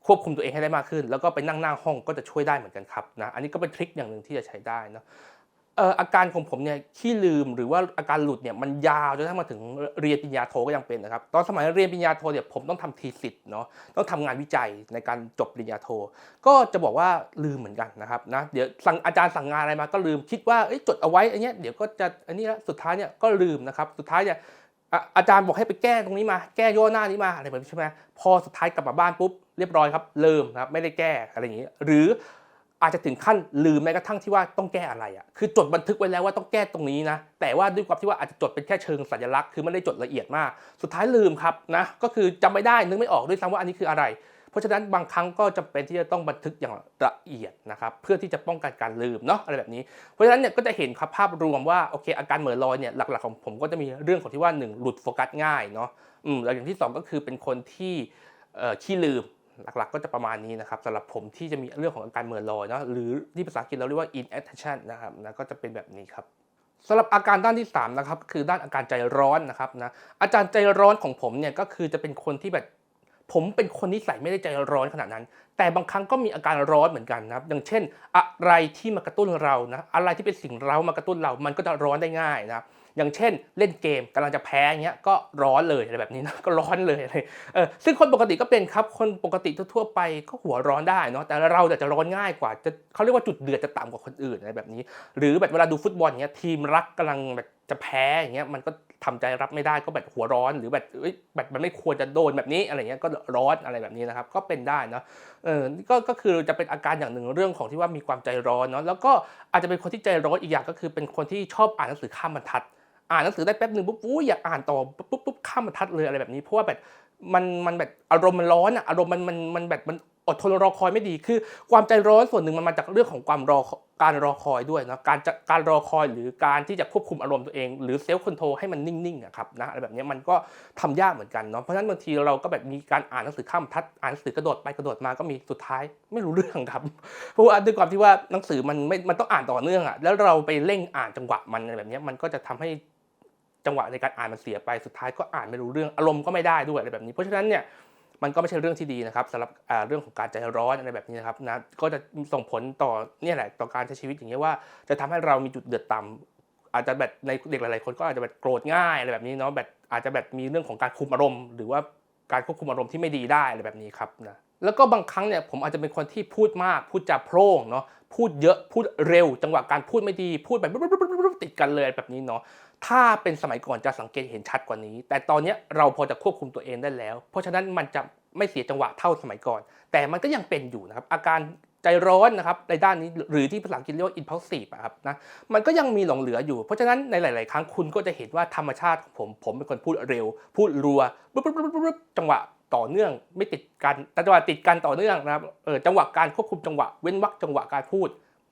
ควบคุมตัวเองให้ได้มากขึ้นแล้วก็ไปนั่งหน้าห้องก็จะช่วยได้เหมือนกันครับนะอันนี้ก็เป็นทริคอย่างหนึ่งที่จะใช้ได้นะอาการของผมเนี่ยขี้ลืมหรือว่าอาการหลุดเนี่ยมันยาวจนกระทั่งมาถึงเรียนปริญญาโทก็ยังเป็นนะครับตอนสมัยเรียนปริญญาโทเนี่ยผมต้องทำทีสิทธ์เนาะต้องทำงานวิจัยในการจบปริญญาโทก็จะบอกว่าลืมเหมือนกันนะครับนะเดี๋ยวอาจารย์สั่งงานอะไรมาก็ลืมคิดว่าจดเอาไว้อันเนี้ยเดี๋ยวก็จะอันนี้แล้วสุดท้ายเนี่ยก็ลืมนะครับสุดท้ายเนี่ยอาจารย์บอกให้ไปแก้ตรงนี้มาแก้ย่อหน้านี้มาอะไรแบบนี้ใช่ไหมพอสุดท้ายกลับมาบ้านปุ๊บเรียบร้อยครับลืมนะครับไม่ได้แก้อะไรอย่างนี้หรืออาจจะถึงขั้นลืมแม้กระทั่งที่ว่าต้องแก้อะไรคือจดบันทึกไว้แล้วว่าต้องแก้ตรงนี้นะแต่ว่าด้วยความที่ว่าอาจจะจดเป็นแค่เชิงสัญลักษณ์คือไม่ได้จดละเอียดมากสุดท้ายลืมครับนะก็คือจำไม่ได้นึกไม่ออกด้วยซ้ำว่าอันนี้คืออะไรเพราะฉะนั้นบางครั้งก็จำเป็นที่จะต้องบันทึกอย่างละเอียดนะครับเพื่อที่จะป้องกันการลืมเนาะอะไรแบบนี้เพราะฉะนั้นเนี่ยก็จะเห็นครับภาพรวมว่าโอเคอาการเหม่อลอยเนี่ยหลักๆของผมก็จะมีเรื่องของที่ว่า1หลุดโฟกัสง่ายเนาะแล้วอย่างที่2ก็คือเป็นคนที่ขี้ลืมหลักๆก็จะประมาณนี้นะครับสำหรับผมที่จะมีเรื่องของอาการเหม่อลอยเนาะหรือที่ภาษาอังกฤษเราเรียกว่า inattention นะครับนะก็จะเป็นแบบนี้ครับสำหรับอาการด้านที่3นะครับคือด้านอาการใจร้อนนะครับนะอาจารย์ใจร้อนของผมเนี่ยก็คือจะเป็นคนที่แบบผมเป็นคนนิสัยไม่ได้ใจร้อนขนาดนั้นแต่บางครั้งก็มีอาการร้อนเหมือนกันนะครับอย่างเช่นอะไรที่มากระตุ้นเรานะอะไรที่เป็นสิ่งเร้ามากระตุ้นเรามันก็จะร้อนได้ง่ายนะครับอย่างเช่นเล่นเกมกำลังจะแพ้อย่างเงี้ยก็ร้อนเลยอะไรแบบนี้นะก็ร้อนเลยซึ่งคนปกติก็เป็นครับคนปกติทั่วไปก็หัวร้อนได้เนาะแต่เราจะร้อนง่ายกว่าจะเขาเรียกว่าจุดเดือดจะต่ำกว่าคนอื่นอะไรแบบนี้หรือแบบเวลาดูฟุตบอลอย่างเงี้ยทีมรักกำลังแบบจะแพ้อย่างเงี้ยมันก็ทำใจรับไม่ได้ก็แบบหัวร้อนหรือแบบแบบมันไม่ควรจะโดนแบบนี้อะไรเงี้ยก็ร้อนอะไรแบบนี้นะครับก็เป็นได้เนาะก็คือจะเป็นอาการอย่างหนึ่งเรื่องของที่ว่ามีความใจร้อนเนาะแล้วก็อาจจะเป็นคนที่ใจร้อนอีกอย่างก็คือเป็นคนที่ชอบอ่านหนังสือข้ามบรรทัดอ่านหนังสือได้แป๊บนึงปุ๊บอยากอ่านต่อปุ๊บข้ามบรรทัดเลยอะไรแบบนี้เพราะว่าแบบมันแบบอารมณ์มันร้อนอารมณ์มันแบบมันอดทนรอคอยไม่ดีคือความใจร้อนส่วนหนึ่งมันมาจากเรื่องของการรอคอยด้วยนะการรอคอยหรือการที่จะควบคุมอารมณ์ตัวเองหรือเซลฟ์คอนโทรลให้มันนิ่งๆครับนะอะไรแบบนี้มันก็ทำยากเหมือนกันเนาะเพราะฉะนั้นบางทีเราก็แบบมีการอ่านหนังสือข้ามบรรทัดอ่านหนังสือกระโดดไปกระโดดมาก็มีสุดท้ายไม่รู้เรื่องครับเพราะว่าด้วยความที่ว่าหนังสือมันต้องอ่านต่อเนื่องแล้วเราไปเร่งอ่านจังหวะมันอะไรแบบนี้มันก็จะทำให้จังหวะในการอ่านมันเสียไปสุดท้ายก็อ่านไม่รู้เรื่องอารมณ์ก็ไม่ได้ด้วยอะไรแบบนี้เพราะฉะนั้นเนี่ยมันก็ไม่ใช่เรื่องที่ดีนะครับสำหรับเรื่องของการใจร้อนอะไรแบบนี้นะครับนะก็จะส่งผลต่อเนี่ยแหละต่อการใช้ชีวิตอย่างเงี้ยว่าจะทำให้เรามีจุดเดือดต่ำอาจจะแบบในเด็กหลายๆคนก็อาจจะแบบโกรธง่ายอะไรแบบนี้เนาะแบบอาจจะแบบมีเรื่องของการคุมอารมณ์หรือว่าการควบคุมอารมณ์ที่ไม่ดีได้อะไรแบบนี้ครับนะแล้วก็บางครั้งเนี่ยผมอาจจะเป็นคนที่พูดมากพูดจาโพร่งเนาะพูดเยอะพูดเร็วจังหวะการพูดไม่ดีพูดแบบติดกันเลยแบบนี้เนาะ ถ้าเป็นสมัยก่อนจะสังเกตเห็นชัดกว่านี้แต่ตอนนี้เราพอจะควบคุมตัวเองได้แล้วเพราะฉะนั้นมันจะไม่เสียจังหวะเท่าสมัยก่อนแต่มันก็ยังเป็นอยู่นะครับอาการใจร้อนนะครับในด้านนี้หรือที่ภาษาอังกฤษเรียกว่า impulsive ครับนะมันก็ยังมีหลงเหลืออยู่เพราะฉะนั้นในหลายๆครั้งคุณก็จะเห็นว่าธรรมชาติของผมเป็นคนพูดเร็วพูดรัวจังหวะต่อเนื่องไม่ติดกันแต่จังหวะติดกันต่อเนื่องนะครับจังหวะการควบคุมจังหวะเว้นวรรคจังหวะการพูด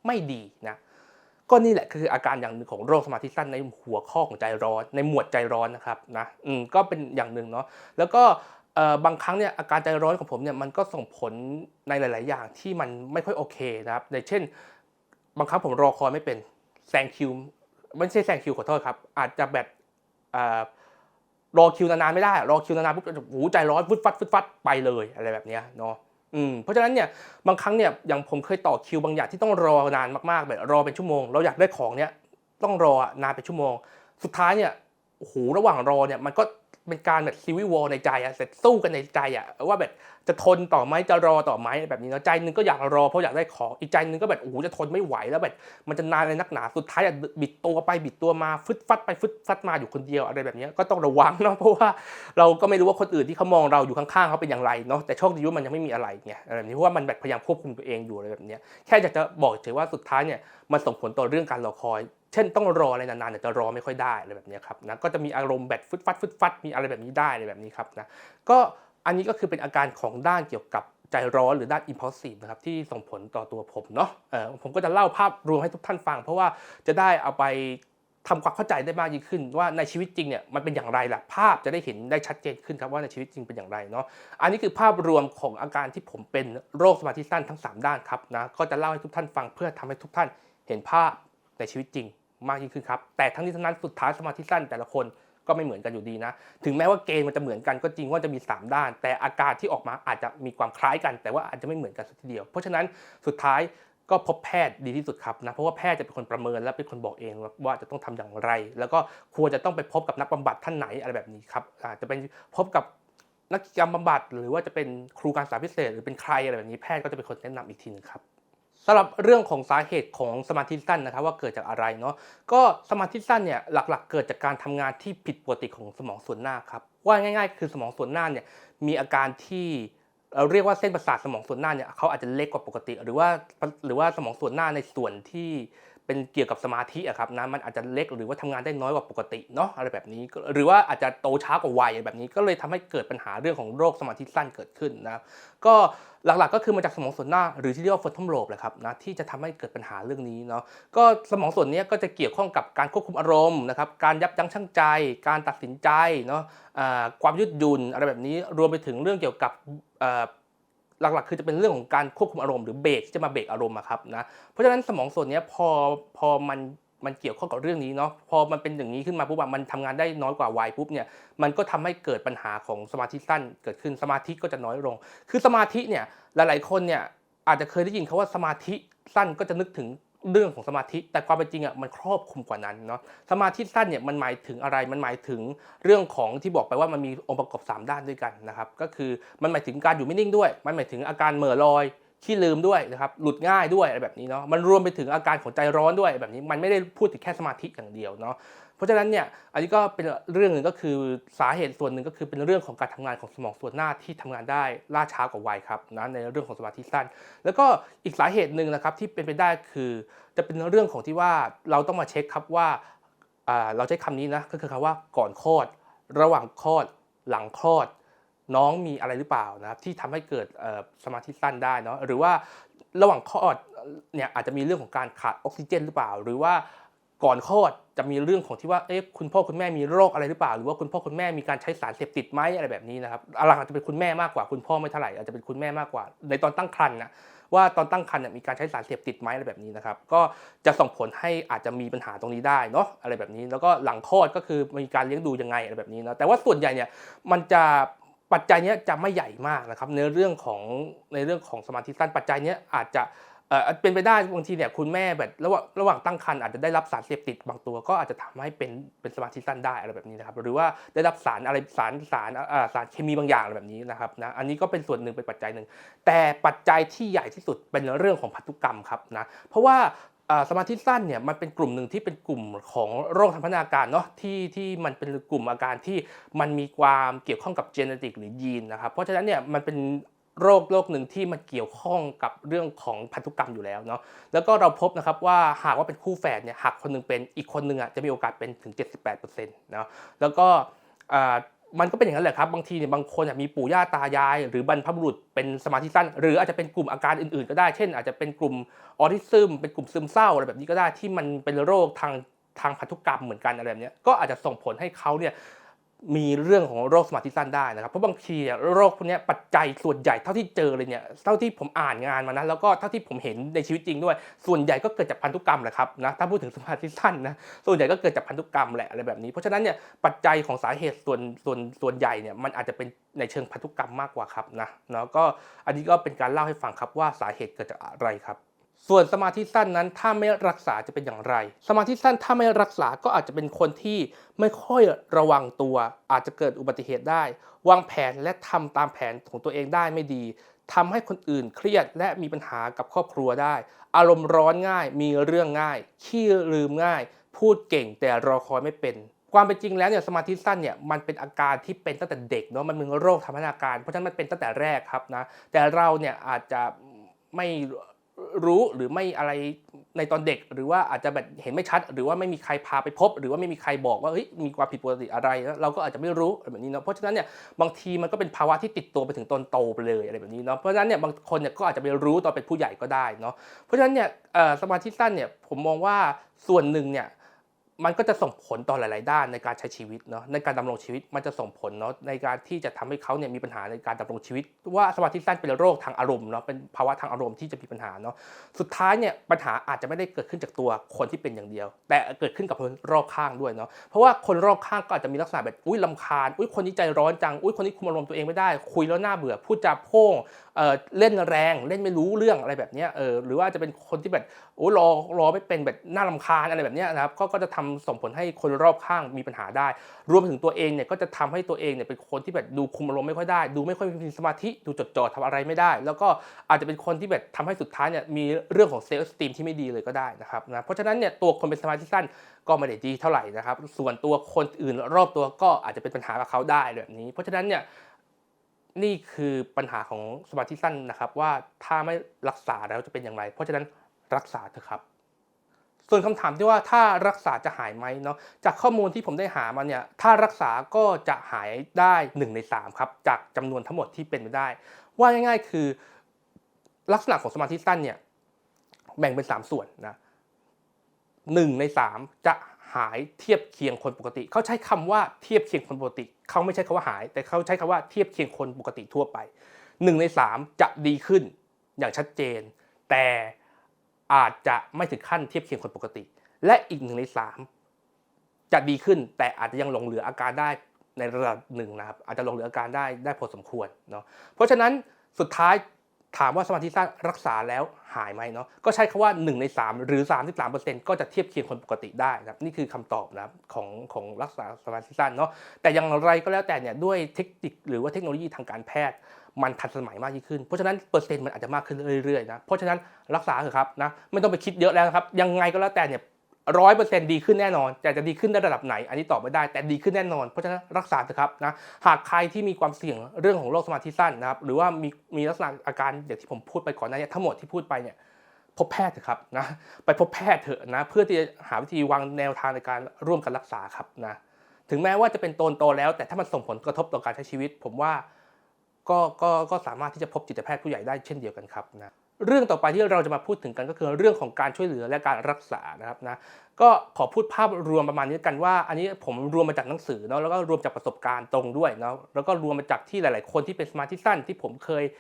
ไม่ดีนะก็นี่แหละคืออาการอย่างหนึ่งของโรคสมาธิสั้นในหัวข้อของใจร้อนในหมวดใจร้อนนะครับนะก็เป็นอย่างหนึ่งเนาะแล้วก็บางครั้งเนี่ยอาการใจร้อนของผมเนี่ยมันก็ส่งผลในหลายๆอย่างที่มันไม่ค่อยโอเคนะครับอย่างเช่นบางครั้งผมรอคอยไม่เป็นแซงคิวไม่ใช่แซงคิวขอโทษครับอาจจะแบบรอคิวนานๆไม่ได้รอคิวนานๆปุ๊บโอ้โหใจร้อนฟึดฟัดไปเลยอะไรแบบนี้เนาะเพราะฉะนั้นเนี่ยบางครั้งเนี่ยอย่างผมเคยต่อคิวบางอย่างที่ต้องรอนานมากๆแบบรอเป็นชั่วโมงเราอยากได้ของเนี่ยต้องรอนานเป็นชั่วโมงสุดท้ายเนี่ยโอ้โหระหว่างรอเนี่ยมันก็เป็นการแบบซีวิวอลในใจเสร็จสู้กันในใจว่าแบบจะทนต่อไหมจะรอต่อไหมแบบนี้เนาะใจนึงก็อยากรอเพราะอยากได้ของอีกใจนึงก็แบบโอ้โหจะทนไม่ไหวแล้วแบบมันจะนานเลยนักหนาสุดท้ายบิดตัวไปบิดตัวมาฟึดฟัดไปฟึดฟัดมาอยู่คนเดียวอะไรแบบนี้ก็ต้องระวังเนาะเพราะว่าเราก็ไม่รู้ว่าคนอื่นที่เขามองเราอยู่ข้างๆเขาเป็นอย่างไรเนาะแต่โชคดีว่ามันยังไม่มีอะไรไงอะไรแบบนี้เพราะว่ามันแบบพยายามควบคุมตัวเองอยู่อะไรแบบนี้แค่อยากจะบอกเฉยว่าสุดท้ายเนี่ยมันส่งผลต่อเรื่องการรอคอยเช่นต้องรออะไรนานๆเนี่ยจะรอไม่ค่อยได้อะไรแบบนี้ครับนะก็จะมีอารมณ์แบบฟึดฟัดมีอะไรแบบนี้ได้อะไรแบบนี้ครับนะก็อันนี้ก็คือเป็นอาการของด้านเกี่ยวกับ ใจร้อนหรือด้าน impulsive นะครับที่ส่งผลต่อตัวผมเนาะผมก็จะเล่าภาพรวมให้ทุกท่านฟังเพราะว่าจะได้เอาไปทำความเข้าใจได้มากยิ่งขึ้นว่าในชีวิตจริงเนี่ยมันเป็นอย่างไรล่ะภาพจะได้เห็นได้ชัดเจนขึ้นครับว่าในชีวิตจริงเป็นอย่างไรเนาะอันนี้คือภาพรวมของอาการที่ผมเป็นโรคสมาธิสั้นทั้ง3ด้านครับนะก็จะเล่าให้ทุกท่านฟังเพื่อทำให้ทุกท่านเห็นภาพในชีวิตจริงมากยิ่งขึ้นครับแต่ทั้งนี้ทั้งนั้นสุดท้ายสมาธิสั้นแต่ละคนก็ไม่เหมือนกันอยู่ดีนะถึงแม้ว่าเกณฑ์มันจะเหมือนกันก็จริงว่าจะมี3ด้านแต่อาการที่ออกมาอาจจะมีความคล้ายกันแต่ว่าอาจจะไม่เหมือนกันสักทีเดียวเพราะฉะนั้นสุดท้ายก็พบแพทย์ดีที่สุดครับนะเพราะว่าแพทย์จะเป็นคนประเมินและเป็นคนบอกเองว่าจะต้องทำอย่างไรแล้วก็ควรจะต้องไปพบกับนักบำบัดท่านไหนอะไรแบบนี้ครับจะเป็นพบกับนักกิจกรรมบำบัดหรือว่าจะเป็นครูการศึกษาพิเศษหรือเป็นใครอะไรแบบนี้แพทย์ก็จะเป็นคนแนะนำอีกทีนึงครับสำหรับเรื่องของสาเหตุของสมาธิสั้นนะครับว่าเกิดจากอะไรเนาะก็สมาธิสั้นเนี่ยหลักๆเกิดจากการทำงานที่ผิดปกติของสมองส่วนหน้าครับว่าง่ายๆคือสมองส่วนหน้าเนี่ยมีอาการที่เราเรียกว่าเส้นประสาทสมองส่วนหน้าเนี่ยเขาอาจจะเล็กกว่าปกติหรือว่าสมองส่วนหน้าในส่วนที่เป็นเกี่ยวกับสมาธิอะครับนะมันอาจจะเล็กหรือว่าทำงานได้น้อยกว่าปกติเนาะอะไรแบบนี้หรือว่าอาจจะโตช้ากว่าวัยแบบนี้ก็เลยทำให้เกิดปัญหาเรื่องของโรคสมาธิสั้นเกิดขึ้นนะก็หลักๆก็คือมาจากสมองส่วนหน้าหรือที่เรียกว่า frontal lobe แหละครับนะที่จะทำให้เกิดปัญหาเรื่องนี้เนาะก็สมองส่วนนี้ก็จะเกี่ยวข้องกับการควบคุมอารมณ์นะครับการยับยั้งชั่งใจการตัดสินใจเนาะความยืดหยุ่นอะไรแบบนี้รวมไปถึงเรื่องเกี่ยวกับหลักๆคือจะเป็นเรื่องของการควบคุมอารมณ์หรือเบรกที่จะมาเบรกอารมณ์อะครับนะเพราะฉะนั้นสมองส่วนนี้พอมันเกี่ยวข้องกับเรื่องนี้เนาะพอมันเป็นอย่างนี้ขึ้นมาปุ๊บมันทำงานได้น้อยกว่าวัยปุ๊บเนี่ยมันก็ทำให้เกิดปัญหาของสมาธิสั้นเกิดขึ้นสมาธิก็จะน้อยลงคือสมาธิเนี่ยหลายๆคนเนี่ยอาจจะเคยได้ยินคำว่าสมาธิสั้นก็จะนึกถึงเรื่องของสมาธิแต่ความเป็นจริงมันครอบคลุมกว่านั้นเนาะสมาธิสั้นเนี่ยมันหมายถึงอะไรมันหมายถึงเรื่องของที่บอกไปว่ามันมีองค์ประกอบ3ด้านด้วยกันนะครับก็คือมันหมายถึงการอยู่ไม่นิ่งด้วยมันหมายถึงอาการเหม่อลอยขี้ลืมด้วยนะครับหลุดง่ายด้วยอะไรแบบนี้เนาะมันรวมไปถึงอาการของใจร้อนด้วยแบบนี้มันไม่ได้พูดถึงแค่สมาธิอย่างเดียวเนาะเพราะฉะนั้นเนี่ยอันนี้ก็เป็นเรื่องหนึ่งก็คือสาเหตุส่วนหนึ่งก็คือเป็นเรื่องของการทำงานของสมองส่วนหน้าที่ทำงานได้ล่าช้ากว่าวัยครับนะในเรื่องของสมาธิสั้นแล้วก็อีกสาเหตุหนึ่งนะครับที่เป็นไปได้คือจะเป็นเรื่องของที่ว่าเราต้องมาเช็คครับว่าเราใช้คำนี้นะก็คือคำว่าก่อนคลอดระหว่างคลอดหลังคลอดน้องมีอะไรหรือเปล่านะครับที่ทำให้เกิดสมาธิสั้นได้เนาะหรือว่าระหว่างคลอดเนี่ยอาจจะมีเรื่องของการขาดออกซิเจนหรือเปล่าหรือว่าก่อนคลอดจะมีเรื่องของที่ว่าคุณพ่อคุณแม่มีโรคอะไรหรือเปล่าหรือว่าคุณพ่อคุณแม่มีการใช้สารเสพติดไหมอะไรแบบนี้นะครับอาจจะเป็นคุณแม่มากกว่าคุณพ่อไม่เท่าไหร่อาจจะเป็นคุณแม่มากกว่าในตอนตั้งครรภ์นะว่าตอนตั้งครรภ์มีการใช้สารเสพติดไหมอะไรแบบนี้นะครับก็จะส่งผลให้อาจจะมีปัญหาตรงนี้ได้เนาะอะไรแบบนี้แล้วก็หลังคลอดก็คือมีการเลี้ยงดูยังไงอะไรแบบนี้นะแต่ว่าส่วนใหญ่เนี่ยมันจะปัจจัยนี้จะไม่ใหญ่มากนะครับในเรื่องของสมาธิสั้นปัจจัยนี้อาจจะเป็นไปได้บางทีเนี่ยคุณแม่แบบระหว่างตั้งครรภ์อาจจะได้รับสารเสพติดบางตัวก็อาจจะทำให้เป็นสมาธิสั้นได้อะไรแบบนี้นะครับหรือว่าได้รับสารอะไรสารเคมีบางอย่างอะไรแบบนี้นะครับนะอันนี้ก็เป็นส่วนหนึ่งเป็นปัจจัยหนึ่งแต่ปัจจัยที่ใหญ่ที่สุดเป็นเรื่องของพันธุกรรมครับนะเพราะว่าสมาธิสั้นเนี่ยมันเป็นกลุ่มหนึ่งที่เป็นกลุ่มของโรคทางพัฒนาการเนาะที่มันเป็นกลุ่มอาการที่มันมีความเกี่ยวข้องกับ genetic หรือยีนนะครับเพราะฉะนั้นเนี่ยมันเป็นโรคหนึ่งที่มันเกี่ยวข้องกับเรื่องของพันธุกรรมอยู่แล้วเนาะแล้วก็เราพบนะครับว่าหากว่าเป็นคู่แฝดเนี่ยหากคนนึงเป็นอีกคนนึงจะมีโอกาสเป็นถึง 78% เนาะแล้วก็มันก็เป็นอย่างนั้นแหละครับบางทีเนี่ยบางคนมีปู่ย่าตายายหรือบรรพบุรุษเป็นสมาธิสั้นหรืออาจจะเป็นกลุ่มอาการอื่นๆก็ได้เช่นอาจจะเป็นกลุ่มออทิซึมเป็นกลุ่มซึมเศร้าอะไรแบบนี้ก็ได้ที่มันเป็นโรคทางพันธุกรรมเหมือนกันอะไรแบบนี้ก็อาจจะส่งผลให้เขาเนี่ยมีเรื่องของโรคสมาธิสั้นได้นะครับเพราะบางทีโรคพวกนี้ปัจจัยส่วนใหญ่เท่าที่เจอเลยเนี่ยเท่าที่ผมอ่านงานมานะแล้วก็เท่าที่ผมเห็นในชีวิตจริงด้วยส่วนใหญ่ก็เกิดจากพันธุกรรมแหละครับนะถ้าพูดถึงสมาธิสั้นนะส่วนใหญ่ก็เกิดจากพันธุกรรมแหละอะไรแบบนี้เพราะฉะนั้นเนี่ยปัจจัยของสาเหตุส่วนใหญ่เนี่ยมันอาจจะเป็นในเชิงพันธุกรรมมากกว่าครับนะแล้วก็อันนี้ก็เป็นการเล่าให้ฟังครับว่าสาเหตุเกิดจากอะไรครับส่วนสมาธิสั้นนั้นถ้าไม่รักษาจะเป็นอย่างไรสมาธิสั้นถ้าไม่รักษาก็อาจจะเป็นคนที่ไม่ค่อยระวังตัวอาจจะเกิดอุบัติเหตุได้วางแผนและทำตามแผนของตัวเองได้ไม่ดีทำให้คนอื่นเครียดและมีปัญหากับครอบครัวได้อารมณ์ร้อนง่ายมีเรื่องง่ายขี้ลืมง่ายพูดเก่งแต่รอคอยไม่เป็นความเป็นจริงแล้วเนี่ยสมาธิสั้นเนี่ยมันเป็นอาการที่เป็นตั้งแต่เด็กเนาะมันเป็นโรคทางพัฒนาการเพราะฉะนั้นมันเป็นตั้งแต่แรกครับนะแต่เราเนี่ยอาจจะไม่ รู้หรือไม่อะไรในตอนเด็กหรือว่าอาจจะแบบเห็นไม่ชัดหรือว่าไม่มีใครพาไปพบหรือว่าไม่มีใครบอกว่าเฮ้ยมีความผิดปกติอะไรแล้วเราก็อาจจะไม่รู้แบบนี้เนาะเพราะฉะนั้นเนี่ยบางทีมันก็เป็นภาวะที่ติดตัวไปถึงตอนโตไปเลยอะไรแบบนี้เนาะเพราะฉะนั้นเนี่ยบางคนเนี่ยก็อาจจะไปรู้ตอนเป็นผู้ใหญ่ก็ได้เนาะเพราะฉะนั้นเนี่ยสมาธิสั้นเนี่ยผมมองว่าส่วนหนึ่งเนี่ยมันก็จะส่งผลต่อหลายๆด้านในการใช้ชีวิตเนาะในการดำรงชีวิตมันจะส่งผลเนาะในการที่จะทำให้เขาเนี่ยมีปัญหาในการดำรงชีวิตว่าสมาธิสั้นเป็นโรคทางอารมณ์เนาะเป็นภาวะทางอารมณ์ที่จะมีปัญหาเนาะสุดท้ายเนี่ยปัญหาอาจจะไม่ได้เกิดขึ้นจากตัวคนที่เป็นอย่างเดียวแต่เกิดขึ้นกับคนรอบข้างด้วยเนาะเพราะว่าคนรอบข้างก็อาจจะมีลักษณะแบบอุ๊ยรำคาญอุ๊ยคนนี้ใจร้อนจังอุ๊ยคนนี้คุมอารมณ์ตัวเองไม่ได้คุยแล้วน่าเบื่อพูดจาโพ่งเล่นแรงเล่นไม่รู้เรื่องอะไรแบบนี้หรือว่าจะเป็นคนที่แบบโอ้รอไม่เป็นแบบน่ารำคาญอะไรแบบนี้นะครับก็จะทำส่งผลให้คนรอบข้างมีปัญหาได้รวมถึงตัวเองเนี่ยก็จะทำให้ตัวเองเนี่ยเป็นคนที่แบบดูคุมอารมณ์ไม่ค่อยได้ดูไม่ค่อยมีสมาธิดูจดจ่อทำอะไรไม่ได้แล้วก็อาจจะเป็นคนที่แบบทำให้สุดท้ายเนี่ยมีเรื่องของเซลฟ์สตีมที่ไม่ดีเลยก็ได้นะครับนะเพราะฉะนั้นเนี่ยตัวคนเป็นสมาธิสั้นก็ไม่ได้ดีเท่าไหร่นะครับส่วนตัวคนอื่นรอบตัวก็อาจจะเป็นปัญหากับเขาได้แบบนี้เพราะฉะนั้นเนี่ยนี่คือปัญหาของสมาธิสั้นนะครับว่าถ้าไม่รักษาแล้วจะเป็นอย่างไรเพราะฉะนั้นรักษาเถอะครับส่วนคำถามที่ว่าถ้ารักษาจะหายไหมเนาะจากข้อมูลที่ผมได้หามาเนี่ยถ้ารักษาก็จะหายได้1ใน3ครับจากจำนวนทั้งหมดที่เป็นไปได้ว่าง่ายๆคือลักษณะของสมาธิสั้นเนี่ยแบ่งเป็น3ส่วนนะ1ใน3จะหายเทียบเคียงคนปกติเขาใช้คำว่าเทียบเคียงคนปกติเขาไม่ใช่คำว่าหายแต่เขาใช้คำว่าเทียบเคียงคนปกติทั่วไป1ใน3จะดีขึ้นอย่างชัดเจนแต่อาจจะไม่ถึงขั้นเทียบเคียงคนปกติและอีก1ใน3จะดีขึ้นแต่อาจจะยังหลงเหลืออาการได้ในระดับหนึ่งนะครับอาจจะหลงเหลืออาการได้พอสมควรเนาะเพราะฉะนั้นสุดท้ายถามว่าสมาธิสั้นรักษาแล้วหายไหมเนาะก็ใช้คำว่า1ใน3หรือ 33% ก็จะเทียบเคียงคนปกติได้นะครับนี่คือคำตอบนะครับของรักษาสมาธิสั้นเนาะแต่อย่างไรก็แล้วแต่เนี่ยด้วยเทคนิคหรือว่าเทคโนโลยีทางการแพทย์มันทันสมัยมากยิ่งขึ้นเพราะฉะนั้นเปอร์เซ็นต์มันอาจจะมากขึ้นเรื่อยๆนะเพราะฉะนั้นรักษาเถอะครับนะไม่ต้องไปคิดเยอะแล้วครับยังไงก็แล้วแต่เนี่ย100%ดีขึ้นแน่นอนแต่จะดีขึ้นในระดับไหนอันนี้ตอบไม่ได้แต่ดีขึ้นแน่นอนเพราะฉะนั้นรักษาเถอะครับนะหากใครที่มีความเสี่ยงเรื่องของโรคสมาธิสั้นนะครับหรือว่ามีลักษณะอาการอย่างที่ผมพูดไปก่อนหน้านี้ทั้งหมดที่พูดไปเนี่ยพบแพทย์เถอะครับนะไปพบแพทย์เถอะนะเพื่อที่จะหาวิธีวางแนวทางในการร่วมกันรักษาครับนะถึงแม้ว่าจะเป็นโตแล้วแต่ถ้ามันส่งผลกระทบต่อการใช้ชีวิตผมว่าก็สามารถที่จะพบจิตแพทย์ผู้ใหญ่ได้เช่นเดียวกันครับนะเรื่องต่อไปที่เราจะมาพูดถึงกันก็คือเรื่องของการช่วยเหลือและการรักษานะครับนะก็ขอพูดภาพรวมประมาณนี้กันว่าอันนี้ผมรวมมาจากหนังสือเนาะแล้วก็รวมจากประสบการณ์ตรงด้วยเนาะแล้วก็รวมมาจากที่หลายๆคนที่เป็นสมาธิสั้นที่ผมเคย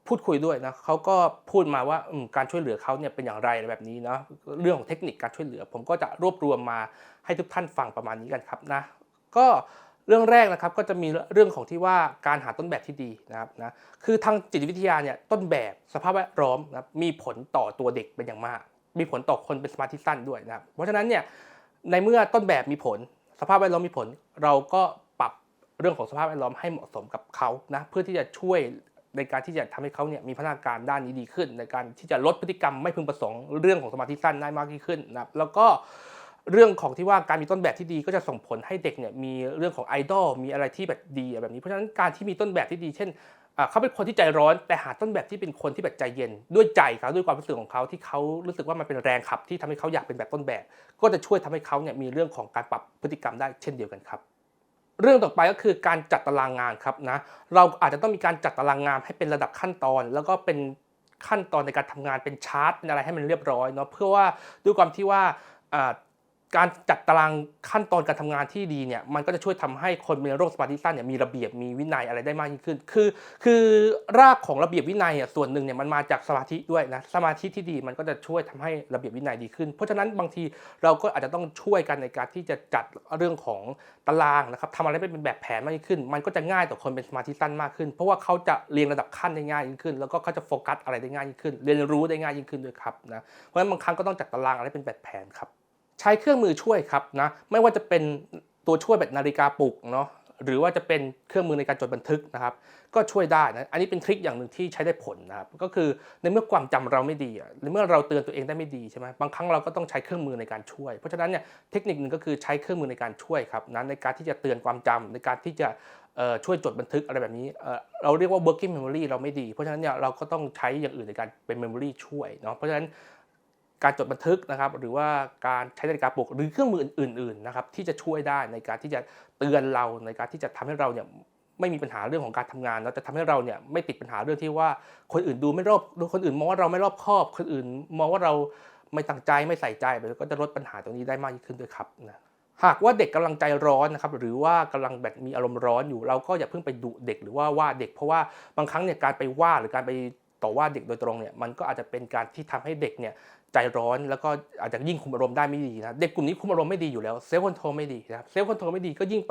พูดคุยด้วยนะเขาก็พูดมาว่าการช่วยเหลือเขาเนี่ยเป็นอย่างไรแบบนี้เนาะเรื่องของเทคนิคการช่วยเหลือผมก็จะรวบรวมมาให้ทุกท่านฟังประมาณนี้กันครับนะก็เรื่องแรกนะครับก็จะมีเรื่องของที่ว่าการหาต้นแบบที่ดีนะครับนะคือทางจิตวิทยาเนี่ยต้นแบบสภาพแวดล้อมนะมีผลต่อตัวเด็กเป็นอย่างมากมีผลต่อคนเป็นสมาธิสั้นด้วยนะครับเพราะฉะนั้นเนี่ยในเมื่อต้นแบบมีผลสภาพแวดล้อมมีผลเราก็ปรับเรื่องของสภาพแวดล้อมให้เหมาะสมกับเขานะเพื่อที่จะช่วยในการที่จะทำให้เขาเนี่ยมีพัฒนาการด้านนี้ดีขึ้นในการที่จะลดพฤติกรรมไม่พึงประสงค์เรื่องของสมาธิสั้นได้มากยิ่งขึ้นนะครับแล้วก็เรื่องของที่ว่าการมีต้นแบบที่ดีก็จะส่งผลให้เด็กเนี่ยมีเรื่องของไอดอลมีอะไรที่แบบดีแบบนี้เพราะฉะนั้นการที่มีต้นแบบที่ดีเช่นเขาเป็นคนที่ใจร้อนแต่หาต้นแบบที่เป็นคนที่แบบใจเย็นด้วยใจเขาด้วยความรู้สึกของเขาที่เขารู้สึกว่ามันเป็นแรงขับที่ทำให้เขาอยากเป็นแบบต้นแบบก็จะช่วยทำให้เขาเนี่ยมีเรื่องของการปรับพฤติกรรมได้เช่นเดียวกันครับเรื่องต่อไปก็คือการจัดตารางงานครับนะเราอาจจะต้องมีการจัดตารางงานให้เป็นระดับขั้นตอนแล้วก็เป็นขั้นตอนในการทำงานเป็นชาร์ตเป็นอะไรให้มันเรียบร้อยเนาะเพื่อว่าด้วยความที่ว่าการจัดตารางขั้นตอนการทำงานที่ดีเนี่ยมันก็จะช่วยทำให้คนเป็นโรคสมาธิสั้นเนี่ยมีระเบียบมีวินัยอะไรได้มากยิ่งขึ้นคือรากของระเบียบวินัยส่วนหนึ่งเนี่ยมันมาจากสมาธิด้วยนะสมาธิที่ดีมันก็จะช่วยทำให้ระเบียบวินัยดีขึ้นเพราะฉะนั้นบางทีเราก็อาจจะต้องช่วยกันในการที่จะจัดเรื่องของตารางนะครับทำอะไรเป็นแบบแผนมากยิ่งขึ้นมันก็จะง่ายต่อคนเป็นสมาธิสั้นมากขึ้นเพราะว่าเขาจะเรียงระดับขั้นได้ง่ายยิ่งขึ้นแล้วก็เขาจะโฟกัสอะไรได้ง่ายยิ่งขึ้นเรียนรู้ได้ง่ายยิ่งขึ้นด้วยครับนะเพราะฉะนั้นบางครั้งก็ต้องจัดตารางอะไรเป็นแบบแผนครับ ใช้เครื่องมือช่วยครับนะไม่ว่าจะเป็นตัวช่วยแบบนาฬิกาปลุกเนาะหรือว่าจะเป็นเครื่องมือในการจดบันทึกนะครับก็ช่วยได้นะอันนี้เป็นทริคอย่างหนึ่งที่ใช้ได้ผลนะครับก็คือในเมื่อความจำเราไม่ดีในเมื่อเราเตือนตัวเองได้ไม่ดีใช่ไหมบางครั้งเราก็ต้องใช้เครื่องมือในการช่วยเพราะฉะนั้นเนี่ยเทคนิคหนึ่งก็คือใช้เครื่องมือในการช่วยครับนะในการที่จะเตือนความจำในการที่จะ ช่วยจดบันทึกอะไรแบบนี้เราเรียกว่า working memory เราไม่ดีเพราะฉะนั้นเนี่ยเราก็ต้องใช้อย่างอื่นในการเป็น memory ช่วยเนาะเพราะฉะนั้นการจดบันทึกนะครับหรือว่าการใช้นาฬิกาปลุกหรือเครื่องมืออื่นๆนะครับที่จะช่วยได้ในการที่จะเตือนเราในการที่จะทำให้เราเนี่ยไม่มีปัญหาเรื่องของการทำงานแล้วจะทำให้เราเนี่ยไม่ติดปัญหาเรื่องที่ว่าคนอื่นดูไม่รอบคนอื่นมองว่าเราไม่รอบคอบคนอื่นมองว่าเราไม่ตั้งใจไม่ใส่ใจมันก็จะลดปัญหาตรงนี้ได้มากยิ่งขึ้นด้วยครับนะหากว่าเด็กกำลังใจร้อนนะครับหรือว่ากำลังแบบมีอารมณ์ร้อนอยู่เราก็อย่าเพิ่งไปดุเด็กหรือว่าว่าเด็กเพราะว่าบางครั้งเนี่ยการไปว่าหรือการไปต่อว่าเด็กโดยตรงเนี่ยมันก็อาจจะเป็นการที่ทำให้เด็กเนี่ยใจร้อนแล้วก็อาจจะยิ่งคุมอารมณ์ได้ไม่ดีนะเด็กกลุ่มนี้คุมอารมณ์ไม่ดีอยู่แล้วเซลฟ์คอนโทรลไม่ดีนะครับเซลฟ์คอนโทรลไม่ดีก็ยิ่งไ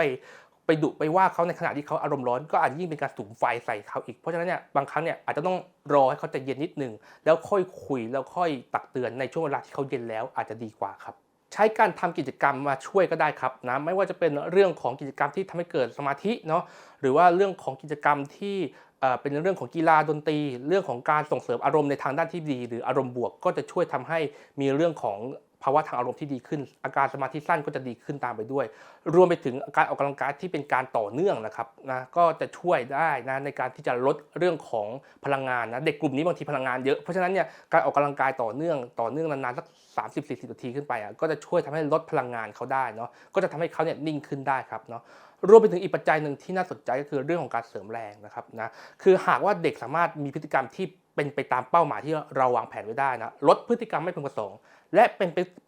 ปดุไปว่าเขาในขณะที่เขาอารมณ์ร้อนก็อาจจะยิ่งเป็นการสุมไฟใส่เขาอีกเพราะฉะนั้นเนี่ยบางครั้งเนี่ยอาจจะต้องรอให้เขาใจเย็นนิดนึงแล้วค่อยคุยแล้วค่อยตักเตือนในช่วงเวลาที่เขาเย็นแล้วอาจจะดีกว่าครับใช้การทำกิจกรรมมาช่วยก็ได้ครับนะไม่ว่าจะเป็นเรื่องของกิจกรรมที่ทำให้เกิดสมาธิเนาะหรือว่าเรื่องของกิจกรรมที่เป็นเรื่องของกีฬาดนตรีเรื่องของการส่งเสริมอารมณ์ในทางด้านที่ดีหรืออารมณ์บวกก็จะช่วยทำให้มีเรื่องของภาวะทางอารมณ์ที่ดีขึ้นอาการสมาธิสั้นก็จะดีขึ้นตามไปด้วยรวมไปถึงการออกกำลังกายที่เป็นการต่อเนื่องนะครับนะก็จะช่วยได้นะในการที่จะลดเรื่องของพลังงานนะเด็กกลุ่มนี้บางทีพลังงานเยอะเพราะฉะนั้นเนี่ยการออกกำลังกายต่อเนื่องนานๆสัก30-40 นาทีขึ้นไปก็จะช่วยทำให้ลดพลังงานเขาได้เนาะก็จะทำให้เขาเนี่ยนิ่งขึ้นได้ครับเนาะรวมไปถึงอีกปัจจัยหนึ่งที่น่าสนใจก็คือเรื่องของการเสริมแรงนะครับนะคือหากว่าเด็กสามารถมีพฤติกรรมที่เป็นไปตามเป้าหมายที่เราวางแผนไว้ได้นะลดพฤติกรรมไม่พึงประสงค์และเป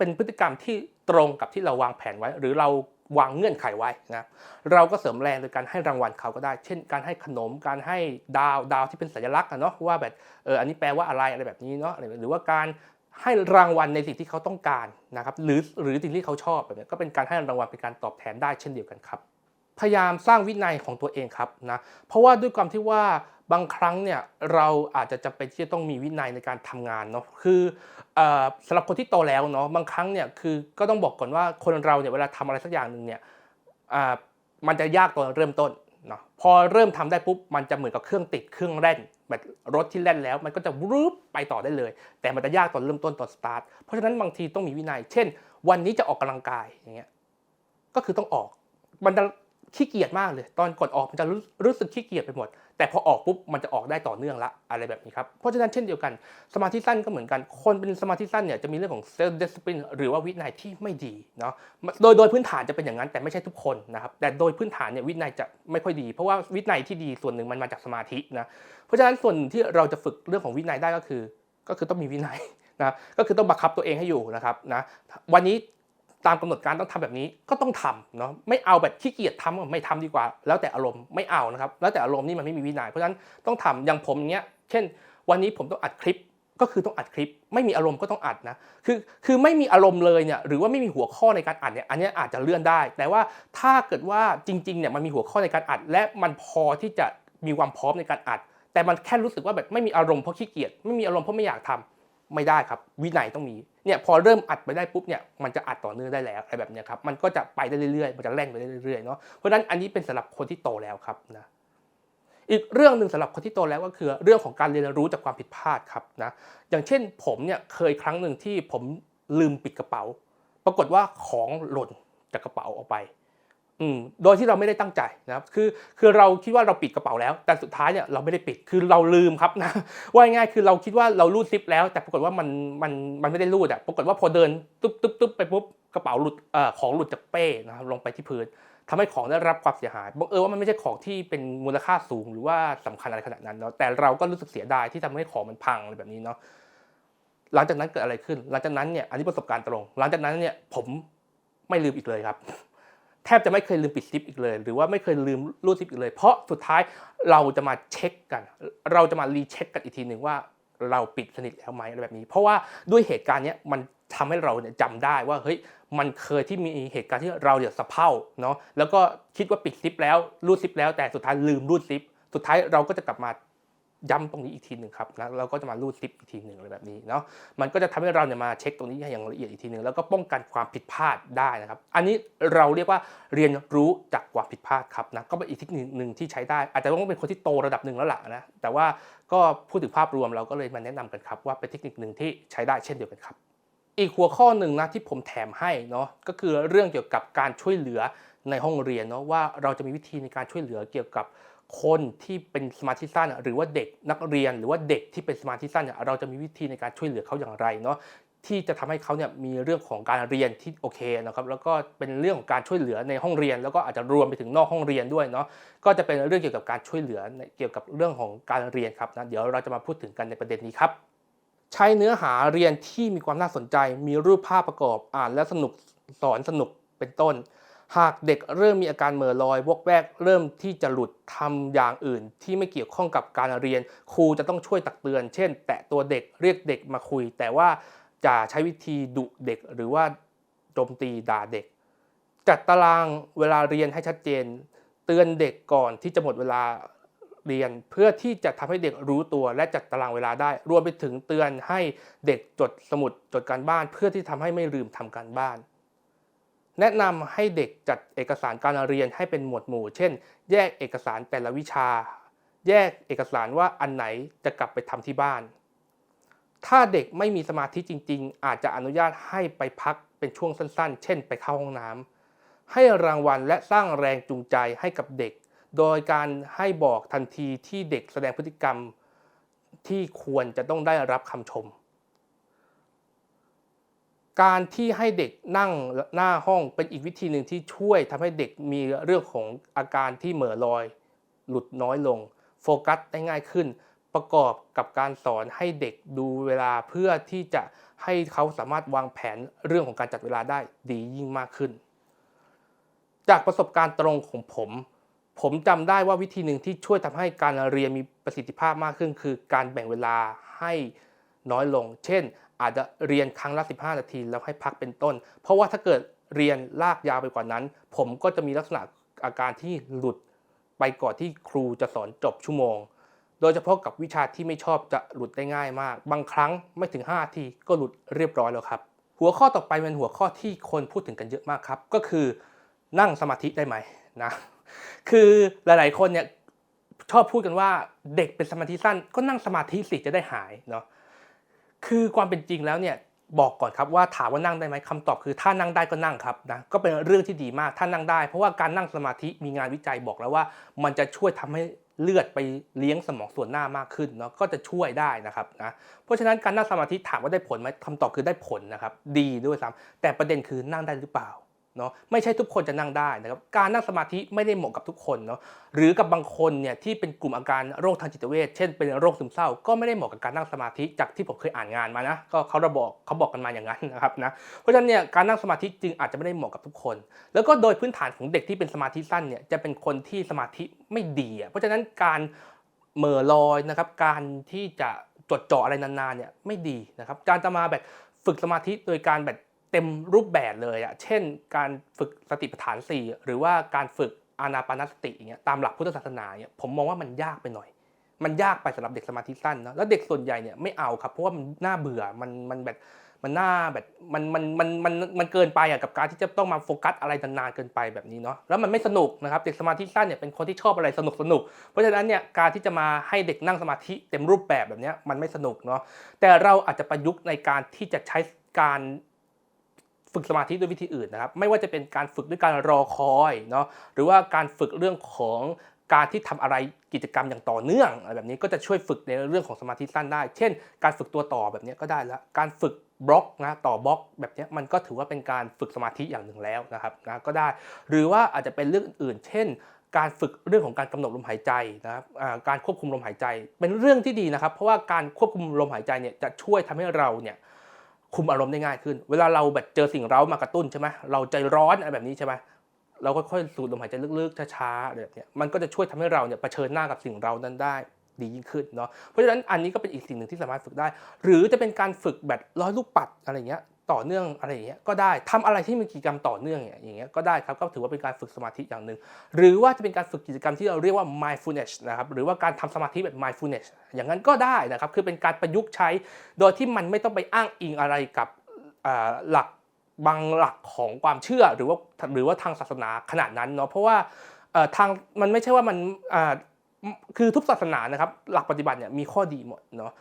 ็นพฤติกรรมที่ตรงกับที่เราวางแผนไว้หรือเราวางเงื่อนไขไว้นะเราก็เสริมแรงโดยการให้รางวัลเขาก็ได้เช่นการให้ขนมการให้ดาวที่เป็นสัญลักษณ์เนาะว่าแบบอันนี้แปลว่าอะไรแบบนี้เนาะหรือว่าการให้รางวัลในสิ่งที่เขาต้องการนะครับหรือสิ่งที่เขาชอบแบบนี้ก็เป็นการให้รางวัลเป็นการตอบแทนได้เช่นเดียวกันครับพยายามสร้างวินัยของตัวเองครับนะเพราะว่าด้วยความที่ว่าบางครั้งเนี่ยเราอาจจะจำเป็นที่จะต้องมีวินัยในการทำงานเนาะคือสำหรับคนที่โตแล้วเนาะบางครั้งเนี่ยคือก็ต้องบอกก่อนว่าคนเราเนี่ยเวลาทำอะไรสักอย่างหนึ่งเนี่ยมันจะยากตอนเริ่มต้นเนาะพอเริ่มทำได้ปุ๊บมันจะเหมือนกับเครื่องติดเครื่องแล่นแบบรถที่แล่นแล้วมันก็จะวืบไปต่อได้เลยแต่มันจะยากตอนเริ่มต้นตอนสตาร์ทเพราะฉะนั้นบางทีต้องมีวินัยเช่นวันนี้จะออกกำลังกายอย่างเงี้ยก็คือต้องออกมันจะขี้เกียจมากเลยตอนก่อนออกมันจะรู้สึกขี้เกียจไปหมดแต่พอออกปุ๊บมันจะออกได้ต่อเนื่องละอะไรแบบนี้ครับเพราะฉะนั้นเช่นเดียวกันสมาธิสั้นก็เหมือนกันคนเป็นสมาธิสั้นเนี่ยจะมีเรื่องของ self discipline หรือว่าวินัยที่ไม่ดีเนาะโดยพื้นฐานจะเป็นอย่างนั้นแต่ไม่ใช่ทุกคนนะครับแต่โดยพื้นฐานเนี่ยวินัยจะไม่ค่อยดีเพราะว่าวินัยที่ดีส่วนหนึ่งมันมาจากสมาธินะเพราะฉะนั้นส่วนที่เราจะฝึกเรื่องของวินัยได้ก็คือต้องมีวินัยนะก็คือต้องบังคับตัวเองให้อยู่นะครับนะวันนี้ตามกำหนดการต้องทำแบบนี้ก็ต้องทำเนาะไม่เอาแบบขี้เกียจทำไม่ทำดีกว่าแล้วแต่อารมณ์ไม่เอานะครับแล้วแต่อารมณ์นี่มันไม่มีวินัยเพราะฉะนั้นต้องทำอย่างผมอย่างเงี้ยเช่นวันนี้ผมต้องอัดคลิปก็คือต้องอัดคลิปไม่มีอารมณ์ก็ต้องอัดนะคือไม่มีอารมณ์เลยเนี่ยหรือว่าไม่มีหัวข้อในการอัดเนี่ยอันนี้อาจจะเลื่อนได้แต่ว่าถ้าเกิดว่าจริงๆเนี่ยมันมีหัวข้อในการอัดและมันพอที่จะมีความพร้อมในการอัดแต่มันแค่รู้สึกว่าแบบไม่มีอารมณ์เพราะขี้เกียจไม่มีอารมณ์เพราะไม่อยากทำไม่ได้ครับวินัยต้องมีเนี่ยพอเริ่มอัดไปได้ปุ๊บเนี่ยมันจะอัดต่อเนื่องได้แล้วอะไรแบบนี้ครับมันก็จะไปได้เรื่อยๆมันจะแล่นไปได้เรื่อยๆเนาะเพราะฉะนั้นอันนี้เป็นสำหรับคนที่โตแล้วครับนะอีกเรื่องหนึ่งสำหรับคนที่โตแล้วก็คือเรื่องของการเรียนรู้จากความผิดพลาดครับนะอย่างเช่นผมเนี่ยเคยครั้งหนึ่งที่ผมลืมปิดกระเป๋าปรากฏว่าของหล่นจากกระเป๋าออกไปโดยที่เราไม่ได้ตั้งใจนะครับคือเราคิดว่าเราปิดกระเป๋าแล้วแต่สุดท้ายเนี่ยเราไม่ได้ปิดคือเราลืมครับนะว่าง่ายๆคือเราคิดว่าเรารูดซิปแล้วแต่ปรากฏว่ามันไม่ได้รูดปรากฏว่าพอเดินตึ๊บไปปุ๊บกระเป๋าหลุดของหลุดจากเป้นะครับลงไปที่พื้นทำให้ของได้รับความเสียหายบังเอิญว่ามันไม่ใช่ของที่เป็นมูลค่าสูงหรือว่าสำคัญอะไรขนาดนั้นเนาะแต่เราก็รู้สึกเสียดายที่ทำให้ของมันพังอะไรแบบนี้เนาะหลังจากนั้นเกิดอะไรขึ้นหลังจากนั้นเนี่ยอันนี้ประสบการณ์ตรงหลังจากนั้นเนี่ยผมไม่ลืมอีกเลยครับแทบจะไม่เคยลืมปิดซิปอีกเลยหรือว่าไม่เคยลืมรูดซิปอีกเลยเพราะสุดท้ายเราจะมาเช็คกันเราจะมารีเช็คกันอีกทีหนึ่งว่าเราปิดสนิทแล้วไหมอะไรแบบนี้เพราะว่าด้วยเหตุการณ์นี้มันทำให้เราเนี่ยจำได้ว่าเฮ้ยมันเคยที่มีเหตุการณ์ที่เราเนี่ยสะเพร่าเนาะแล้วก็คิดว่าปิดซิปแล้วรูดซิปแล้วแต่สุดท้ายลืมรูดซิปสุดท้ายเราก็จะกลับมาย้ำตรงนี้อีกทีหนึ่งครับนะเราก็จะมารูดซิปอีกทีหนึ่งอะไรแบบนี้เนาะมันก็จะทำให้เราเนี่ยมาเช็คตรงนี้อย่างละเอียดอีกทีหนึ่งแล้วก็ป้องกันความผิดพลาดได้นะครับอันนี้เราเรียกว่าเรียนรู้จากความผิดพลาดครับนะก็เป็นอีกเทคนิคหนึ่งที่ใช้ได้อาจจะต้องเป็นคนที่โตระดับหนึ่งแล้วล่ะนะแต่ว่าก็พูดถึงภาพรวมเราก็เลยมาแนะนำกันครับว่าเป็นเทคนิคหนึ่งที่ใช้ได้เช่นเดียวกันครับอีกหัวข้อหนึ่งนะที่ผมแถมให้เนาะก็คือเรื่องเกี่ยวกับการช่วยเหลือ ในห้องเรียนเนาะว่าเราจะมีวิธีในการช่วยเหลือเกี่ยวกับคนที่เป็นสมาธิสั้นหรือว่าเด็กนักเรียนหรือว่าเด็กที่เป็นสมาธิสั้นเนี่ยเราจะมีวิธีในการช่วยเหลือเขาอย่างไรเนาะที่จะทำให้เขาเนี่ยมีเรื่องของการเรียนที่โอเคนะครับแล้วก็เป็นเรื่องของการช่วยเหลือในห้องเรียนแล้วก็อาจจะรวมไปถึงนอกห้องเรียนด้วยเนาะก็จะเป็นเรื่องเกี่ยวกับการช่วยเหลือเกี่ยวกับเรื่องของการเรียนครับนะเดี๋ยวเราจะมาพูดถึงกันในประเด็นนี้ครับใช้เนื้อหาเรียนที่มีความน่าสนใจมีรูปภาพประกอบอ่านและสนุกสอนสนุกเป็นต้นหากเด็กเริ่มมีอาการเหม่อลอยวอกแวกเริ่มที่จะหลุดทำอย่างอื่นที่ไม่เกี่ยวข้องกับการเรียนครูจะต้องช่วยตักเตือนเช่นแตะตัวเด็กเรียกเด็กมาคุยแต่ว่าจะใช้วิธีดุเด็กหรือว่าโจมตีด่าเด็กจัดตารางเวลาเรียนให้ชัดเจนเตือนเด็กก่อนที่จะหมดเวลาเรียนเพื่อที่จะทำให้เด็กรู้ตัวและจัดตารางเวลาได้รวมไปถึงเตือนให้เด็กจดสมุดจดการบ้านเพื่อที่ทำให้ไม่ลืมทำการบ้านแนะนำให้เด็กจัดเอกสารการเรียนให้เป็นหมวดหมู่เช่นแยกเอกสารแต่ละวิชาแยกเอกสารว่าอันไหนจะกลับไปทำที่บ้านถ้าเด็กไม่มีสมาธิจริงๆอาจจะอนุญาตให้ไปพักเป็นช่วงสั้นๆเช่นไปเข้าห้องน้ำให้รางวัลและสร้างแรงจูงใจให้กับเด็กโดยการให้บอกทันทีที่เด็กแสดงพฤติกรรมที่ควรจะต้องได้รับคำชมการที่ให้เด็กนั่งหน้าห้องเป็นอีกวิธีหนึ่งที่ช่วยทำให้เด็กมีเรื่องของอาการที่เหม่อลอยหลุดน้อยลงโฟกัสได้ง่ายขึ้นประกอบกับการสอนให้เด็กดูเวลาเพื่อที่จะให้เขาสามารถวางแผนเรื่องของการจัดเวลาได้ดียิ่งมากขึ้นจากประสบการณ์ตรงของผมจำได้ว่าวิธีหนึ่งที่ช่วยทำให้การเรียนมีประสิทธิภาพมากขึ้นคือการแบ่งเวลาให้น้อยลงเช่นอาจจะเรียนครั้งละ15นาทีแล้วให้พักเป็นต้นเพราะว่าถ้าเกิดเรียนลากยาวไปกว่านั้นผมก็จะมีลักษณะอาการที่หลุดไปก่อนที่ครูจะสอนจบชั่วโมงโดยเฉพาะกับวิชาที่ไม่ชอบจะหลุดได้ง่ายมากบางครั้งไม่ถึง5นาทีก็หลุดเรียบร้อยแล้วครับหัวข้อต่อไปเป็นหัวข้อที่คนพูดถึงกันเยอะมากครับก็คือนั่งสมาธิได้ไหมนะคือหลายๆคนเนี่ยชอบพูดกันว่าเด็กเป็นสมาธิสั้นก็นั่งสมาธิสิจะได้หายเนาะคือความเป็นจริงแล้วเนี่ยบอกก่อนครับว่าถามว่านั่งได้ไหมคำตอบคือถ้านั่งได้ก็นั่งครับนะก็เป็นเรื่องที่ดีมากถ้านั่งได้เพราะว่าการนั่งสมาธิมีงานวิจัยบอกแล้วว่ามันจะช่วยทำให้เลือดไปเลี้ยงสมองส่วนหน้ามากขึ้นเนาะก็จะช่วยได้นะครับนะเพราะฉะนั้นการนั่งสมาธิถามว่าได้ผลไหมคำตอบคือได้ผลนะครับดีด้วยซ้ำแต่ประเด็นคือนั่งได้หรือเปล่าเนาะไม่ใช่ทุกคนจะนั่งได้นะครับการนั่งสมาธิไม่ได้เหมาะกับทุกคนเนาะหรือกับบางคนเนี่ยที่เป็นกลุ่มอาการโรคทางจิตเวชเช่นเป็นโรคซึมเศร้าก็ไม่ได้เหมาะกับการนั่งสมาธิจากที่ผมเคยอ่านงานมานะก็เขาบอกกันมาอย่างนั้นนะครับนะเพราะฉะนั้นเนี่ยการนั่งสมาธิจึงอาจจะไม่ได้เหมาะกับทุกคนแล้วก็โดยพื้นฐานของเด็กที่เป็นสมาธิสั้นเนี่ยจะเป็นคนที่สมาธิไม่ดีเพราะฉะนั้นการเหม่อลอยนะครับการที่จะจดจ่ออะไรนานๆเนี่ยไม่ดีนะครับการจะมาแบบฝึกสมาธิโดยการแบบเต็มรูปแบบเลยเช่นการฝึกสติปัฏฐาน4หรือว่าการฝึกอานาปานสติอย่างเงี้ยตามหลักพุทธศาสนาเนี่ยผมมองว่ามันยากไปหน่อยมันยากไปสำหรับเด็กสมาธิสั้นนะแล้วเด็กส่วนใหญ่เนี่ยไม่เอาครับเพราะว่ามันน่าเบื่อมันแบบมันน่าแบบมันเกินไปกับการที่จะต้องมาโฟกัสอะไรนานๆเกินไปแบบนี้เนาะแล้วมันไม่สนุกนะครับเด็กสมาธิสั้นเนี่ยเป็นคนที่ชอบอะไรสนุกเพราะฉะนั้นเนี่ยการที่จะมาให้เด็กนั่งสมาธิเต็มรูปแบบนี้มันไม่สนุกเนาะแต่เราอาจจะประยุกต์ในการที่จะใช้การฝึกสมาธิด้วยวิธีอื่นนะครับไม่ว่าจะเป็นการฝึกด้วยการรอคอยเนาะหรือว่าการฝึกเรื่องของการที่ทำอะไรกิจกรรมอย่างต่อเนื่องอะไรแบบนี้ก็จะช่วยฝึกในเรื่องของสมาธิสั้นได้เช่นการฝึกตัวต่อแบบนี้ก็ได้แล้วการฝึกบล็อกนะต่อบล็อกแบบนี้มันก็ถือว่าเป็นการฝึกสมาธิอย่างหนึ่งแล้วนะครับนะก็ได้หรือว่าอาจจะเป็นเรื่องอื่นเช่นการฝึกเรื่องของการกำหนดลมหายใจนะครับการควบคุมลมหายใจเป็นเรื่องที่ดีนะครับเพราะว่าการควบคุมลมหายใจเนี่ยจะช่วยทำให้เราเนี่ยคุมอารมณ์ได้ง่ายขึ้นเวลาเราแบบเจอสิ่งเร้ามากระตุ้นใช่ไหมเราใจร้อนอะไรแบบนี้ใช่ไหมเราก็ค่อยสูดลมหายใจลึกๆช้าๆแบบนี้มันก็จะช่วยทำให้เราเนี่ยเผชิญหน้ากับสิ่งเร้านั้นได้ดียิ่งขึ้นเนาะเพราะฉะนั้นอันนี้ก็เป็นอีกสิ่งหนึ่งที่สามารถฝึกได้หรือจะเป็นการฝึกแบบร้อยลูกปัดอะไรเงี้ยต่อเนื่องอะไรอย่างเงี้ยก็ได้ทำอะไรที่มีกิจกรรมต่อเนื่องอย่างเงี้ยก็ได้ครับก็ถือว่าเป็นการฝึกสมาธิอย่างหนึ่งหรือว่าจะเป็นการฝึกกิจกรรมที่เราเรียกว่า mindfulness นะครับหรือว่าการทำสมาธิแบบ mindfulness อย่างนั้นก็ได้นะครับคือเป็นการประยุกต์ใช้โดยที่มันไม่ต้องไปอ้างอิงอะไรกับหลักบางหลักของความเชื่อหรือว่าทางศาสนาขนาดนั้นเนาะเพราะว่าทางมันไม่ใช่ว่ามันคือทุกศาสนานะครับหลักปฏิบัติเนี่ยมีข้อดีหมดเนาะ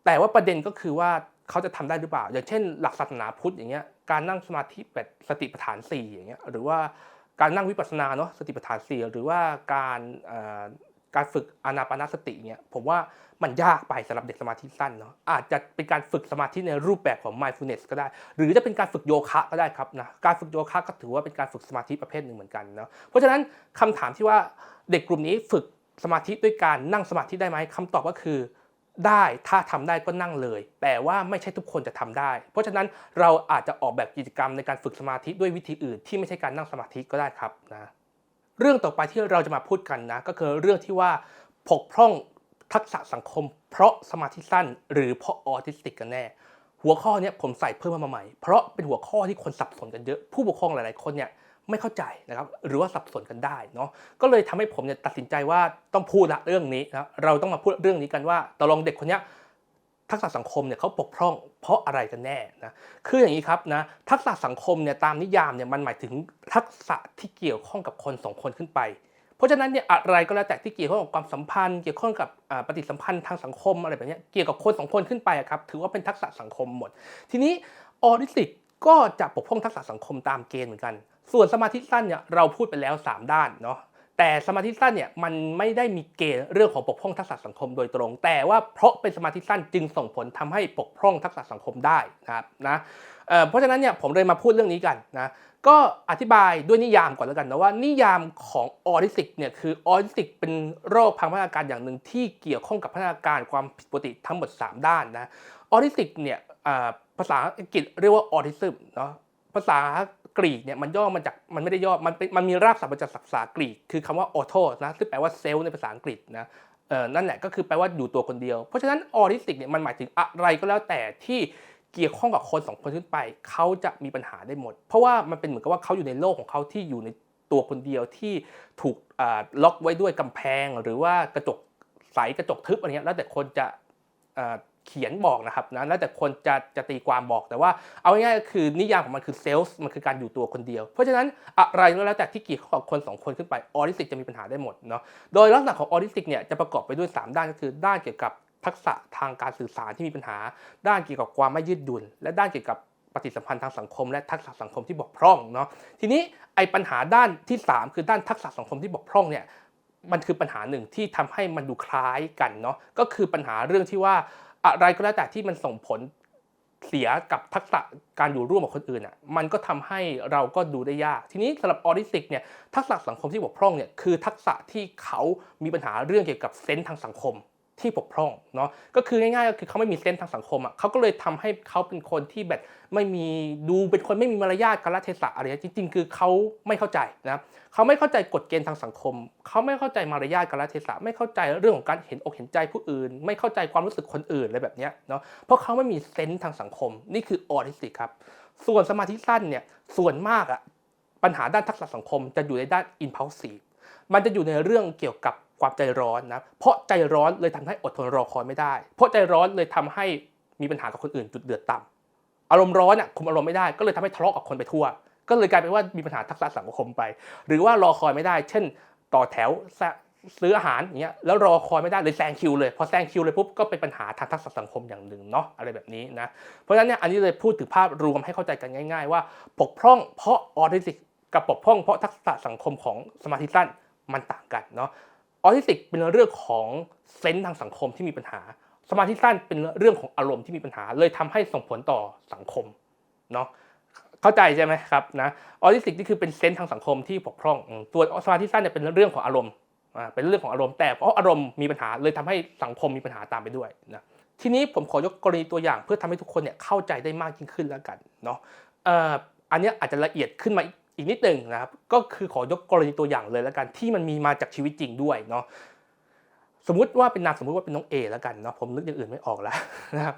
แต่ว่าประเด็นก็คือว่าเขาจะทำได้หรือเปล่าอย่างเช่นหลักศาสนาพุทธอย่างเงี้ยการนั่งสมาธิแบบสติปัฏฐาน4อย่างเงี้ยหรือว่า การนั่งวิปัสสนาเนาะสติปัฏฐาน4หรือว่าการฝึกอานาปานสติเนี่ยผมว่ามันยากไปสำหรับเด็กสมาธิสั้นเนาะอาจจะเป็นการฝึกสมาธิในรูปแบบของ mindfulness ก็ได้หรือจะเป็นการฝึกโยคะก็ได้ครับนะการฝึกโยคะก็ถือว่าเป็นการฝึกสมาธิประเภทหนึ่งเหมือนกันเนาะเพราะฉะนั้นคำถามที่ว่าเด็กกลุ่มนี้ฝึกสมาธิด้วยการนั่งสมาธิได้ไหมคำตอบก็คือได้ถ้าทำได้ก็นั่งเลยแต่ว่าไม่ใช่ทุกคนจะทำได้เพราะฉะนั้นเราอาจจะออกแบบกิจกรรมในการฝึกสมาธิด้วยวิธีอื่นที่ไม่ใช่การนั่งสมาธิก็ได้ครับนะเรื่องต่อไปที่เราจะมาพูดกันนะก็คือเรื่องที่ว่าบกพร่องทักษะสังคมเพราะสมาธิสั้นหรือเพราะออทิสติกกันแน่หัวข้อนี้ผมใส่เพิ่มมาใหม่เพราะเป็นหัวข้อที่คนสับสนกันเยอะผู้ปกครองหลายๆคนเนี่ยไม่เข้าใจนะครับหรือว่าสับสนกันได้เนาะก็เลยทำให้ผมเนี่ยตัดสินใจว่าต้องพูดละเรื่องนี้นะเราต้องมาพูดเรื่องนี้กันว่าตกลงเด็กคนนี้ทักษะสังคมเนี่ยเขาบกพร่องเพราะอะไรกันแน่นะคืออย่างนี้ครับนะทักษะสังคมเนี่ยตามนิยามเนี่ยมันหมายถึงทักษะที่เกี่ยวข้องกับคน2คนขึ้นไปเพราะฉะนั้นเนี่ยอะไรก็แล้วแต่ที่เกี่ยวข้องกับความสัมพันธ์เกี่ยวข้องกับปฏิสัมพันธ์ทางสังคมอะไรแบบนี้เกี่ยวกับคน2คนขึ้นไปครับถือว่าเป็นทักษะสังคมหมดทีนี้ออทิสติกก็จะบกพร่องทักษะสังคมตามเกณฑ์เหมือนกันส่วนสมาธิสั้นเนี่ยเราพูดไปแล้ว3ด้านเนาะแต่สมาธิสั้นเนี่ยมันไม่ได้มีเกณฑ์เรื่องของบกพร่องทักษะสังคมโดยตรงแต่ว่าเพราะเป็นสมาธิสั้นจึงส่งผลทำให้บกพร่องทักษะสังคมได้นะครับนะเพราะฉะนั้นเนี่ยผมเลยมาพูดเรื่องนี้กันนะก็อธิบายด้วยนิยามก่อนแล้วกันนะว่านิยามของออทิสติกเนี่ยคือออทิสติกเป็นโรคทางพัฒนาการอย่างหนึ่งที่เกี่ยวข้องกับพัฒนาการความผิดปกติทั้งหมด3ด้านนะออทิสติกเนี่ยภาษาอังกฤษเรียกว่าออทิซึมเนาะภาษากรีกเนี่ยมันย่อมาจากมันไม่ได้ย่อมันมีรากศัพท์มาจากภาษากรีกคือคำว่าออโทนะซึ่งแปลว่าเซลล์ในภาษาอังกฤษนะนั่นแหละก็คือแปลว่าอยู่ตัวคนเดียวเพราะฉะนั้นออทิสติกเนี่ยมันหมายถึงอะไรก็แล้วแต่ที่เกี่ยวข้องกับคน2คนขึ้นไปเขาจะมีปัญหาได้หมดเพราะว่ามันเป็นเหมือนกับว่าเขาอยู่ในโลกของเขาที่อยู่ในตัวคนเดียวที่ถูกล็อกไว้ด้วยกำแพงหรือว่ากระจกใสกระจกทึบอะไรเงี้ยแล้วแต่คนจะเขียนบอกนะครับนะแล้วแต่คนจะตีความบอกแต่ว่าเอาง่ายๆก็คือนิยามของมันคือเซลส์มันคือการอยู่ตัวคนเดียวเพราะฉะนั้นอะไรก็แล้วแต่ที่เกี่ยวข้องกับคน2คนขึ้นไปออทิสติกจะมีปัญหาได้หมดเนาะโดยลักษณะของออทิสติกเนี่ยจะประกอบไปด้วย3ด้านก็คือด้านเกี่ยวกับทักษะทางการสื่อสารที่มีปัญหาด้านเกี่ยวกับความไม่ยืดหยุ่นและด้านเกี่ยวกับปฏิสัมพันธ์ทางสังคมและทักษะสังคมที่บกพร่องเนาะทีนี้ไอ้ปัญหาด้านที่3คือด้านทักษะสังคมที่บกพร่องเนี่ยมันคือปัญหาหนึ่งที่ทำให้มันดูคล้ายกันเนาะก็คือปัญหาเรื่องที่ว่าอะไรก็แล้วแต่ที่มันส่งผลเสียกับทักษะการอยู่ร่วมกับคนอื่นมันก็ทำให้เราก็ดูได้ยากทีนี้สำหรับออทิสติกเนี่ยทักษะสังคมที่บกพร่องเนี่ยคือทักษะที่เขามีปัญหาเรื่องเกี่ยวกับเซนส์ทางสังคมที่บกพร่องเนาะก็คือง่ายๆก็คือเขาไม่มีเซนส์ทางสังคมเขาก็เลยทำให้เขาเป็นคนที่แบบไม่มีดูเป็นคนไม่มีมารยาทกาลเทศะอะไรจริงๆคือเขาไม่เข้าใจนะเขาไม่เข้าใจกฎเกณฑ์ทางสังคมเขาไม่เข้าใจมารยาทกาลเทศะไม่เข้าใจเรื่องของการเห็นอกเห็นใจผู้อื่นไม่เข้าใจความรู้สึกคนอื่นอะไรแบบนี้เนาะเพราะเขาไม่มีเซนส์ทางสังคมนี่คือออทิสติกครับส่วนสมาธิสั้นเนี่ยส่วนมากปัญหาด้านทักษะสังคมจะอยู่ในด้าน impulsive มันจะอยู่ในเรื่องเกี่ยวกับความใจร้อนนะเพราะใจร้อนเลยทำให้อดทนรอคอยไม่ได้เพราะใจร้อนเลยทำให้มีปัญหากับคนอื่นจุดเดือดต่ำอารมณ์ร้อนคุมอารมณ์ไม่ได้ก็เลยทำให้ทะเลาะกับคนไปทั่วก็เลยกลายเป็นว่ามีปัญหาทักษะสังคมไปหรือว่ารอคอยไม่ได้เช่นต่อแถวซื้ออาหารอย่างเงี้ยแล้วรอคอยไม่ได้เลยแซงคิวเลยพอแซงคิวเลยปุ๊บก็เป็นปัญหาทางทักษะสังคมอย่างหนึ่งเนาะอะไรแบบนี้นะเพราะฉะนั้นเนี่ยอันนี้เลยพูดถึงภาพรวมให้เข้าใจกันง่ายๆว่าบกพร่องเพราะออทิสติกกับบกพร่องเพราะทักษะสังคมของสมาธิสั้นมันต่างกันเนาะออทิสติกเป็นเรื่องของเซนส์ทางสังคมที่มีปัญหาสมาธิสั้นเป็นเรื่องของอารมณ์ที่มีปัญหาเลยทำให้ส่งผลต่อสังคมเนาะเข้าใจใช่ไหมครับนะออทิสติกนี่คือเป็นเซนส์ทางสังคมที่บกพร่องตัวสมาธิสั้นเนี่ยเป็นเรื่องของอารมณ์เป็นเรื่องของอารมณ์แต่เพราะอารมณ์มีปัญหาเลยทำให้สังคมมีปัญหาตามไปด้วยนะทีนี้ผมขอยกกรณีตัวอย่างเพื่อทำให้ทุกคนเนี่ยเข้าใจได้มากยิ่งขึ้นแล้วกันเนาะอันนี้อาจจะละเอียดขึ้นมาอีกนิดนึงนะครับก็คือขอยกกรณีตัวอย่างเลยแล้วกันที่มันมีมาจากชีวิตจริงด้วยเนาะสมมุติว่าเป็นนามสมมุติว่าเป็นน้องเอแล้วกันเนาะผมนึกอย่างอื่นไม่ออกแล้วนะครั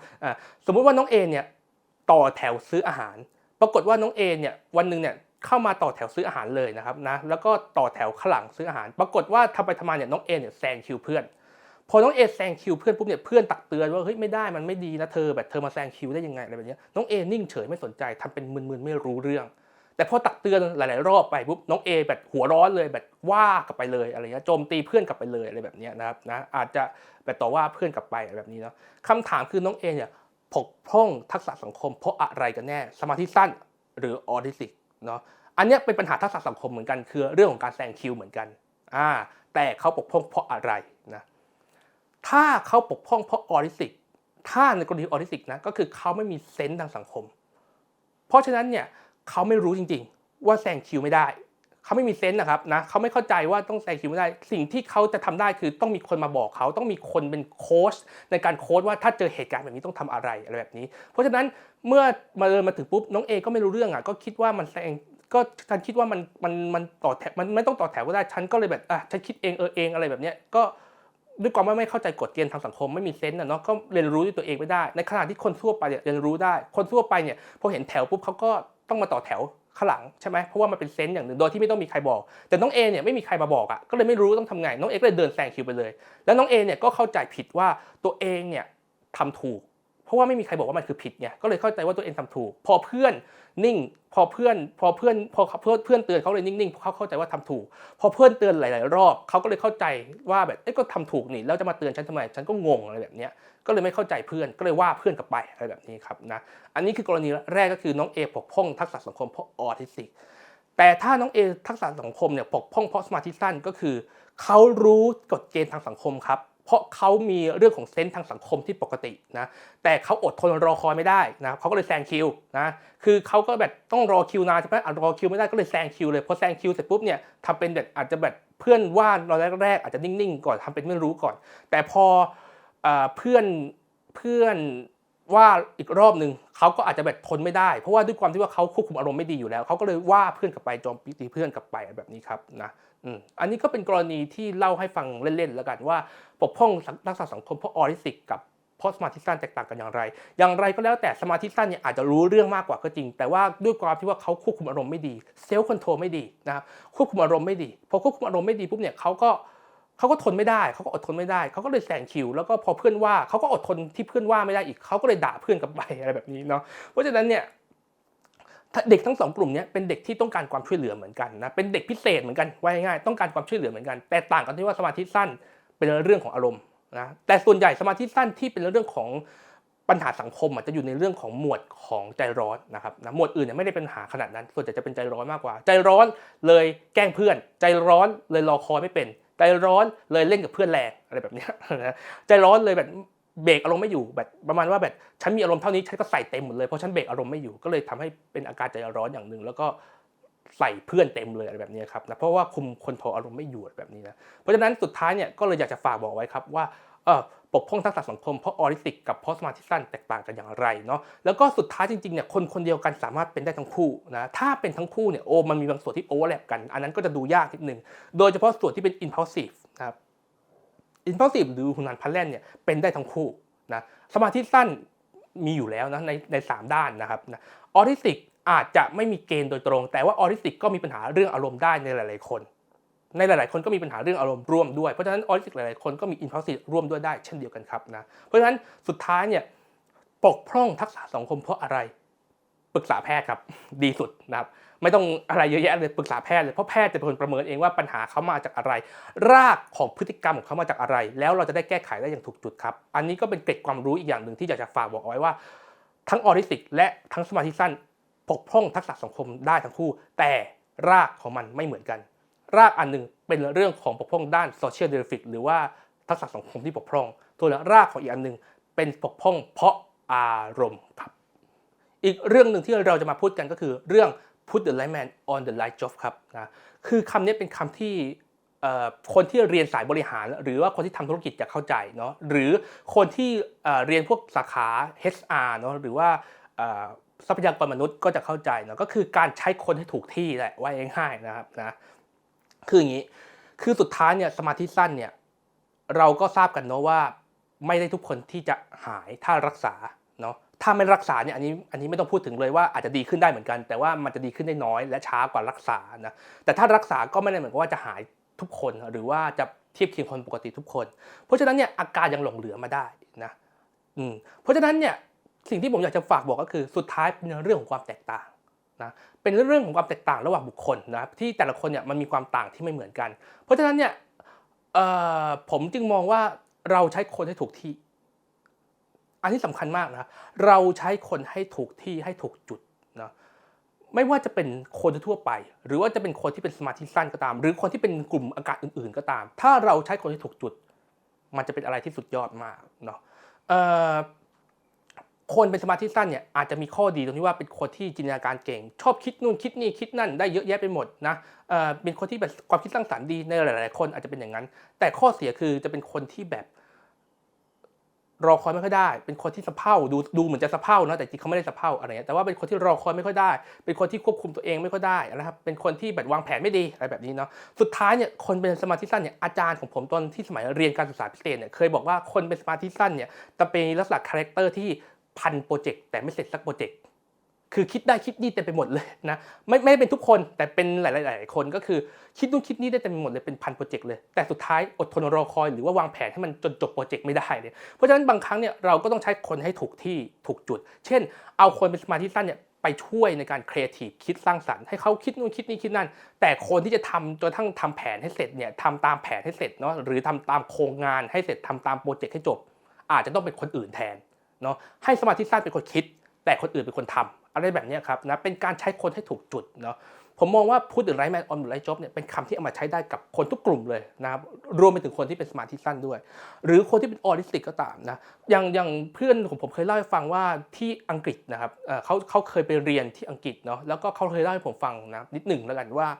บสมมุติว่าน้องเอเนี่ยต่อแถวซื้ออาหารปรากฏว่าน้องเอเนี่ยวันนึงเนี่ยเข้ามาต่อแถวซื้ออาหารเลยนะครับนะแล้วก็ต่อแถวข้างหลังซื้ออาหารปรากฏว่าทำไปทำมาเนี่ยน้องเอเนี่ยแซงคิวเพื่อนพอน้องเอแซงคิวเพื่อนปุ๊บเนี่ยเพื่อนตักเตือนว่าเฮ้ยไม่ได้มันไม่ดีนะเธอแบบเธอมาแซงคิวได้ยังไงอะไรแบบนี้น้องเอนิ่งเฉยไม่สนใจทำเป็นมึนๆไม่รู้เรื่องแต่พอตักเตือนหลายๆรอบไปปุ๊บน้องเอแบบหัวร้อนเลยแบบว่ากลับไปเลยอะไรเงี้ยโจมตีเพื่อนกลับไปเลยอะไรแบบนี้นะครับนะอาจจะแบบต่อว่าเพื่อนกลับไปอะไรแบบนี้เนาะคำถามคือน้องเอเนี่ยบกพร่องทักษะสังคมเพราะอะไรกันแน่สมาธิสั้นหรือออทิสติกเนาะ อันนี้เป็นปัญหาทักษะสังคมเหมือนกันคือเรื่องของการแซงคิวเหมือนกันแต่เขาปกป้องเพราะอะไรนะถ้าเขาปกป้องเพราะออทิสติกถ้าในกรณีออทิสติกนะก็คือเขาไม่มีเซนส์ทางสังคมเพราะฉะนั้นเนี่ยเขาไม่รู้จริงๆว่าแซงคิวไม่ได้เขาไม่มีเซนส์นะครับนะเขาไม่เข้าใจว่าต้องแซงคิวไม่ได้สิ่งที่เขาจะทำได้คือต้องมีคนมาบอกเขาต้องมีคนเป็นโค้ชในการโค้ชว่าถ้าเจอเหตุการณ์แบบนี้ต้องทำอะไรแบบนี้เพราะฉะนั้นเมื่อมาถึงปุ๊บน้องเอก็ไม่รู้เรื่องก็คิดว่ามันแซงก็ฉันคิดว่ามันต่อแถวมันไม่ต้องต่อแถวก็ได้ฉันก็เลยแบบฉันคิดเองอะไรแบบเนี้ยก็ด้วยความว่าไม่เข้าใจกฎเกณฑ์ทางสังคมไม่มีเซนส์เนาะก็เรียนรู้ด้วยตัวเองไม่ได้ในขณะที่คนทั่วไปเนี่ยเรียนรู้ได้คนทั่วไปเนี่ยพอเห็นแถวปุ๊บเขาก็ต้องมาต่อแถวข้างหลังใช่ไหมเพราะว่ามันเป็นเซนส์อย่างหนึ่งโดยที่ไม่ต้องมีใครบอกแต่น้องเอเนี่ยไม่มีใครมาบอกก็เลยไม่รู้ต้องทำไงน้องเอก็เลยเดินแซงคิวไปเลยแล้วน้องเอเนี่ยก็เข้าใจผิดว่าตัวเองเนี่ยทำถูกเพราะว่าไม่มีใครบอกว่ามันคือผิดไงก็เลยเข้าใจว่าตัวเองทำถูกพอเพื่อนนิ่งพอเพื่อนเตือนเขาเลยนิ่งๆเพราะเขาเข้าใจว่าทำถูกพอเพื่อนเตือนหลายๆรอบเขาก็เลยเข้าใจว่าแบบก็ทำถูกนี่แล้วจะมาเตือนฉันทำไมฉันก็งงอะไรแบบเนี้ยก็เลยไม่เข้าใจเพื่อนก็เลยว่าเพื่อนกลับไปอะไรแบบนี้ครับนะอันนี้คือกรณีแรกก็คือน้องเอปกป้องทักษะสังคมเพราะออทิสติกแต่ถ้าน้องเอทักษะสังคมเนี่ยปกป้องเพราะสมาธิสั้นก็คือเขารู้กฎเกณฑ์ทางสังคมครับเพราะเขามีเรื่องของเซนส์ทางสังคมที่ปกตินะแต่เขาอดทนรอคอยไม่ได้นะเขาก็เลยแซงคิวนะคือเขาก็แบบต้องรอคิวนานใช่ไหมรอคิวไม่ได้ก็เลยแซงคิวเลยพอแซงคิวเสร็จปุ๊บเนี่ยทำเป็นแบบอาจจะแบบเพื่อนว่าเราแรกอาจจะนิ่งๆก่อนทำเป็นไม่รู้ก่อนแต่พอเพื่อนว่าอีกรอบนึงเขาก็อาจจะแบบทนไม่ได้เพราะว่าด้วยความที่ว่าเขาควบคุมอารมณ์ไม่ดีอยู่แล้วเขาก็เลยว่าเพื่อนกลับไปโจมตีเพื่อนกลับไปแบบนี้ครับนะอันนี้ก็เป็นกรณีที่เล่าให้ฟังเล่นๆแล้วกันว่าปกป้องทักษะสังคมเพราะออทิสติกกับเพราะสมาธิสั้นแตกต่างกันอย่างไรก็แล้วแต่สมาธิสั้นเนี่ยอาจจะรู้เรื่องมากกว่าก็จริงแต่ว่าด้วยความที่ว่าเขาควบคุมอารมณ์ไม่ดีเซลล์คอนโทรลไม่ดีนะครับควบคุมอารมณ์ไม่ดีพอควบคุมอารมณ์ไม่ดีปุ๊บเนี่ยเขาก็ทนไม่ได้เขาก็อดทนไม่ได้เขาก็เลยแซงคิวแล้วก็พอเพื่อนว่าเขาก็อดทนที่เพื่อนว่าไม่ได้อีกเขาก็เลยด่าเพื่อนกลับไปอะไรแบบนี้เนาะเพราะฉะนั้นเนี่ยเด็กทั้งสองกลุ่มนี้เป็นเด็กที่ต้องการความช่วยเหลือเหมือนกันนะเป็นเด็กพิเศษเหมือนกันว่าง่ายๆต้องการความช่วยเหลือเหมือนกันแต่ต่างกันที่ว่าสมาธิสั้นเป็นเรื่องของอารมณ์นะแต่ส่วนใหญ่สมาธิสั้นที่เป็นเรื่องของปัญหาสังคมจะอยู่ในเรื่องของหมวดของใจร้อนนะครับนะหมวดอื่นเนี่ยไม่ได้เป็นปัญหาขนาดนั้นส่วนใหญ่จะเป็นใจร้อนมากกว่าใจร้อนเลยแกล้งเพื่อนใจร้อนเลยรอคอยไม่เป็นใจร้อนเลยเล่นกับเพื่อนแรงอะไรแบบนี้นะใจร้อนเลยแบบเบรกอารมณ์ไม่อยู่แบบประมาณว่าแบบฉันมีอารมณ์เท่านี้ฉันก็ใส่เต็มหมดเลยเพราะฉันเบรกอารมณ์ไม่อยู่ก็เลยทำให้เป็นอาการใจร้อนอย่างหนึ่งแล้วก็ใส่เพื่อนเต็มเลยอะไรแบบนี้ครับนะเพราะว่าคุมคอนโทรลอารมณ์ไม่อยู่แบบนี้นะเพราะฉะนั้นสุดท้ายเนี่ยก็เลยอยากจะฝากบอกไว้ครับว่าปกป้องทักษะสังคมเพราะออทิสติกกับเพราะสมาธิสั้นแตกต่างกันอย่างไรเนาะแล้วก็สุดท้ายจริงๆเนี่ยคนเดียวกันสามารถเป็นได้ทั้งคู่นะถ้าเป็นทั้งคู่เนี่ยมันมีบางส่วนที่โอเวอร์แลปกันอันนั้นก็จะดูยากนิดนึงโดยเฉพาะส่วนที่เป็น impulsive นะครับ impulsive หรือหุนหันพลันแล่นเนี่ยเป็นได้ทั้งคู่นะสมาธิสั้นมีอยู่แล้วนะใน3ด้านนะครับนะออทิสติกอาจจะไม่มีเกณฑ์โดยตรงแต่ว่าออทิสติกก็มีปัญหาเรื่องอารมณ์ได้ในหลายๆคนก็มีปัญหาเรื่องอารมณ์ร่วมด้วยเพราะฉะนั้นออทิสติกหลายๆคนก็มี impulsive ร่วมด้วยได้เช่นเดียวกันครับนะเพราะฉะนั้นสุดท้ายเนี่ยปกพร่องทักษะสังคมเพราะอะไรปรึกษาแพทย์ครับดีสุดนะครับไม่ต้องอะไรเยอะแยะเลยปรึกษาแพทย์เลยเพราะแพทย์จะเป็นคนประเมินเองว่าปัญหาเขามาจากอะไรรากของพฤติกรรมของเขามาจากอะไรแล้วเราจะได้แก้ไขได้อย่างถูกจุดครับอันนี้ก็เป็นเกร็ดความรู้อีกอย่างหนึ่งที่อยากจะฝากบอกเอาไว้ว่าทั้งออทิสติกและทั้งสมาธิสั้นปกพร่องทักษะสังคมได้ทั้งคู่แต่รากของมันไม่เหมือนกันรากอันหนึ่งเป็นเรื่องของปกพร่องด้าน social benefit หรือว่าทักษะสังคมที่ปกพร่องตัวรากของอีกอันหนึ่งเป็นปกพร่องเพราะอารมณ์ครับอีกเรื่องหนึ่งที่เราจะมาพูดกันก็คือเรื่อง put the right man on the right job ครับนะคือคำนี้เป็นคำที่คนที่เรียนสายบริหารหรือว่าคนที่ทำธุรกิจจะเข้าใจเนาะหรือคนที่เรียนพวกสาขา HR เนาะหรือว่าทรัพยากรมนุษย์ก็จะเข้าใจเนาะก็คือการใช้คนให้ถูกที่แหละว่าง่ายๆนะครับนะคืออย่างนี้คือสุดท้ายเนี่ยสมาธิสั้นเนี่ยเราก็ทราบกันเนาะว่าไม่ได้ทุกคนที่จะหายถ้ารักษาเนาะถ้าไม่รักษาเนี่ยอันนี้ไม่ต้องพูดถึงเลยว่าอาจจะดีขึ้นได้เหมือนกันแต่ว่ามันจะดีขึ้นได้น้อยและช้ากว่ารักษานะแต่ถ้ารักษาก็ไม่ได้เหมือนกับว่าจะหายทุกคนหรือว่าจะเทียบเคียงคนปกติทุกคนเพราะฉะนั้นเนี่ยอาการยังหลงเหลือมาได้นะเพราะฉะนั้นเนี่ยสิ่งที่ผมอยากจะฝากบอกก็คือสุดท้ายเป็นเรื่องของความแตกต่างนะเป็นเรื่องของความแตกต่างระหว่างบุคคลนะที่แต่ละคนเนี่ยมันมีความต่างที่ไม่เหมือนกันเพราะฉะนั้นเนี่ยผมจึงมองว่าเราใช้คนให้ถูกที่อันนี้สำคัญมากนะเราใช้คนให้ถูกที่ให้ถูกจุดนะ ไม่ว่าจะเป็นคนทั่วไปหรือว่าจะเป็นคนที่เป็นสมาธิสั้นก็ตามหรือคนที่เป็นกลุ่มอาการอื่นๆก็ตามถ้าเราใช้คนที่ถูกจุดมันจะเป็นอะไรที่สุดยอดมากเนาะเอ่อคนเป็นสมาธิสั้นเนี่ยอาจจะมีข้อดีตรงที่ว่าเป็นคนที่จินตนาการเก่งชอบคิดนู่นคิดนี่คิดนั่นได้เยอะแยะไปหมดนะเป็นคนที่แบบความคิดสร้างสรรค์ดีในหลายๆคนอาจจะเป็นอย่างนั้นแต่ข้อเสียคือจะเป็นคนที่แบบรอคอยไม่ค่อยได้เป็นคนที่สะเพร่าดูเหมือนจะสะเพร่านะแต่จริงเขาไม่ได้สะเพร่าอะไรเงี้ยแต่ว่าเป็นคนที่รอคอยไม่ค่อยได้เป็นคนที่ควบคุมตัวเองไม่ค่อยได้นะครับเป็นคนที่แบบวางแผนไม่ดีอะไรแบบนี้เนาะสุดท้ายเนี่ยคนเป็นสมาธิสั้นเนี่ยอาจารย์ของผมตอนที่สมัยเรียนการศึกษาพิเศษเนี่ยเคยบอกว่าคนเป็นสมาธิสั้นเนี่ยจะเป็นลักษณะคาแรคเตอร์ที่พันโปรเจกต์แต่ไม่เสร็จสักโปรเจกต์ คือคิดได้คิดนี่เต็มไปหมดเลยนะไม่ได้เป็นทุกคนแต่เป็นหลายๆคนก็คือคิดนู่นคิดนี่ได้เต็มไปหมดเลยเป็นพันโปรเจกต์เลยแต่สุดท้ายอดทนรอคอยหรือว่าวางแผนให้มันจนจบโปรเจกต์ไม่ได้เนี่ยเพราะฉะนั้นบางครั้งเนี่ยเราก็ต้องใช้คนให้ถูกที่ถูกจุดเช่นเอาคนเป็นสมาธิสั้นเนี่ยไปช่วยในการครีเอทีฟคิดสร้างสรรค์ให้เขาคิดนู่นคิดนี่คิดนั่นแต่คนที่จะทำจนทั้งทำแผนให้เสร็จเนี่ยทำตามแผนให้เสร็จเนาะหรือทำตามโครงงานให้เสร็จทำตามโปรเจกต์ให้จบอาจจะต้องเป็นคนอื่นแทนเนาะให้สมาธิสั้นเป็นคนคิดแต่คนอื่นเป็นคนทำอะไรแบบนี้ครับนะเป็นการใช้คนให้ถูกจุดเนาะผมมองว่า put the right man on the right job เนี่ยเป็นคำที่เอามาใช้ได้กับคนทุกกลุ่มเลยนะครับรวมไปถึงคนที่เป็นสมาธิสั้นด้วยหรือคนที่เป็นออทิสติกก็ตามนะอย่างเพื่อนของผมเคยเล่าให้ฟังว่าที่อังกฤษนะครับเขาเคยไปเรียนที่อังกฤษเนาะแล้วก็เขาเคยเล่าให้ผมฟังนะนิดหนึ่งแล้วกันว่า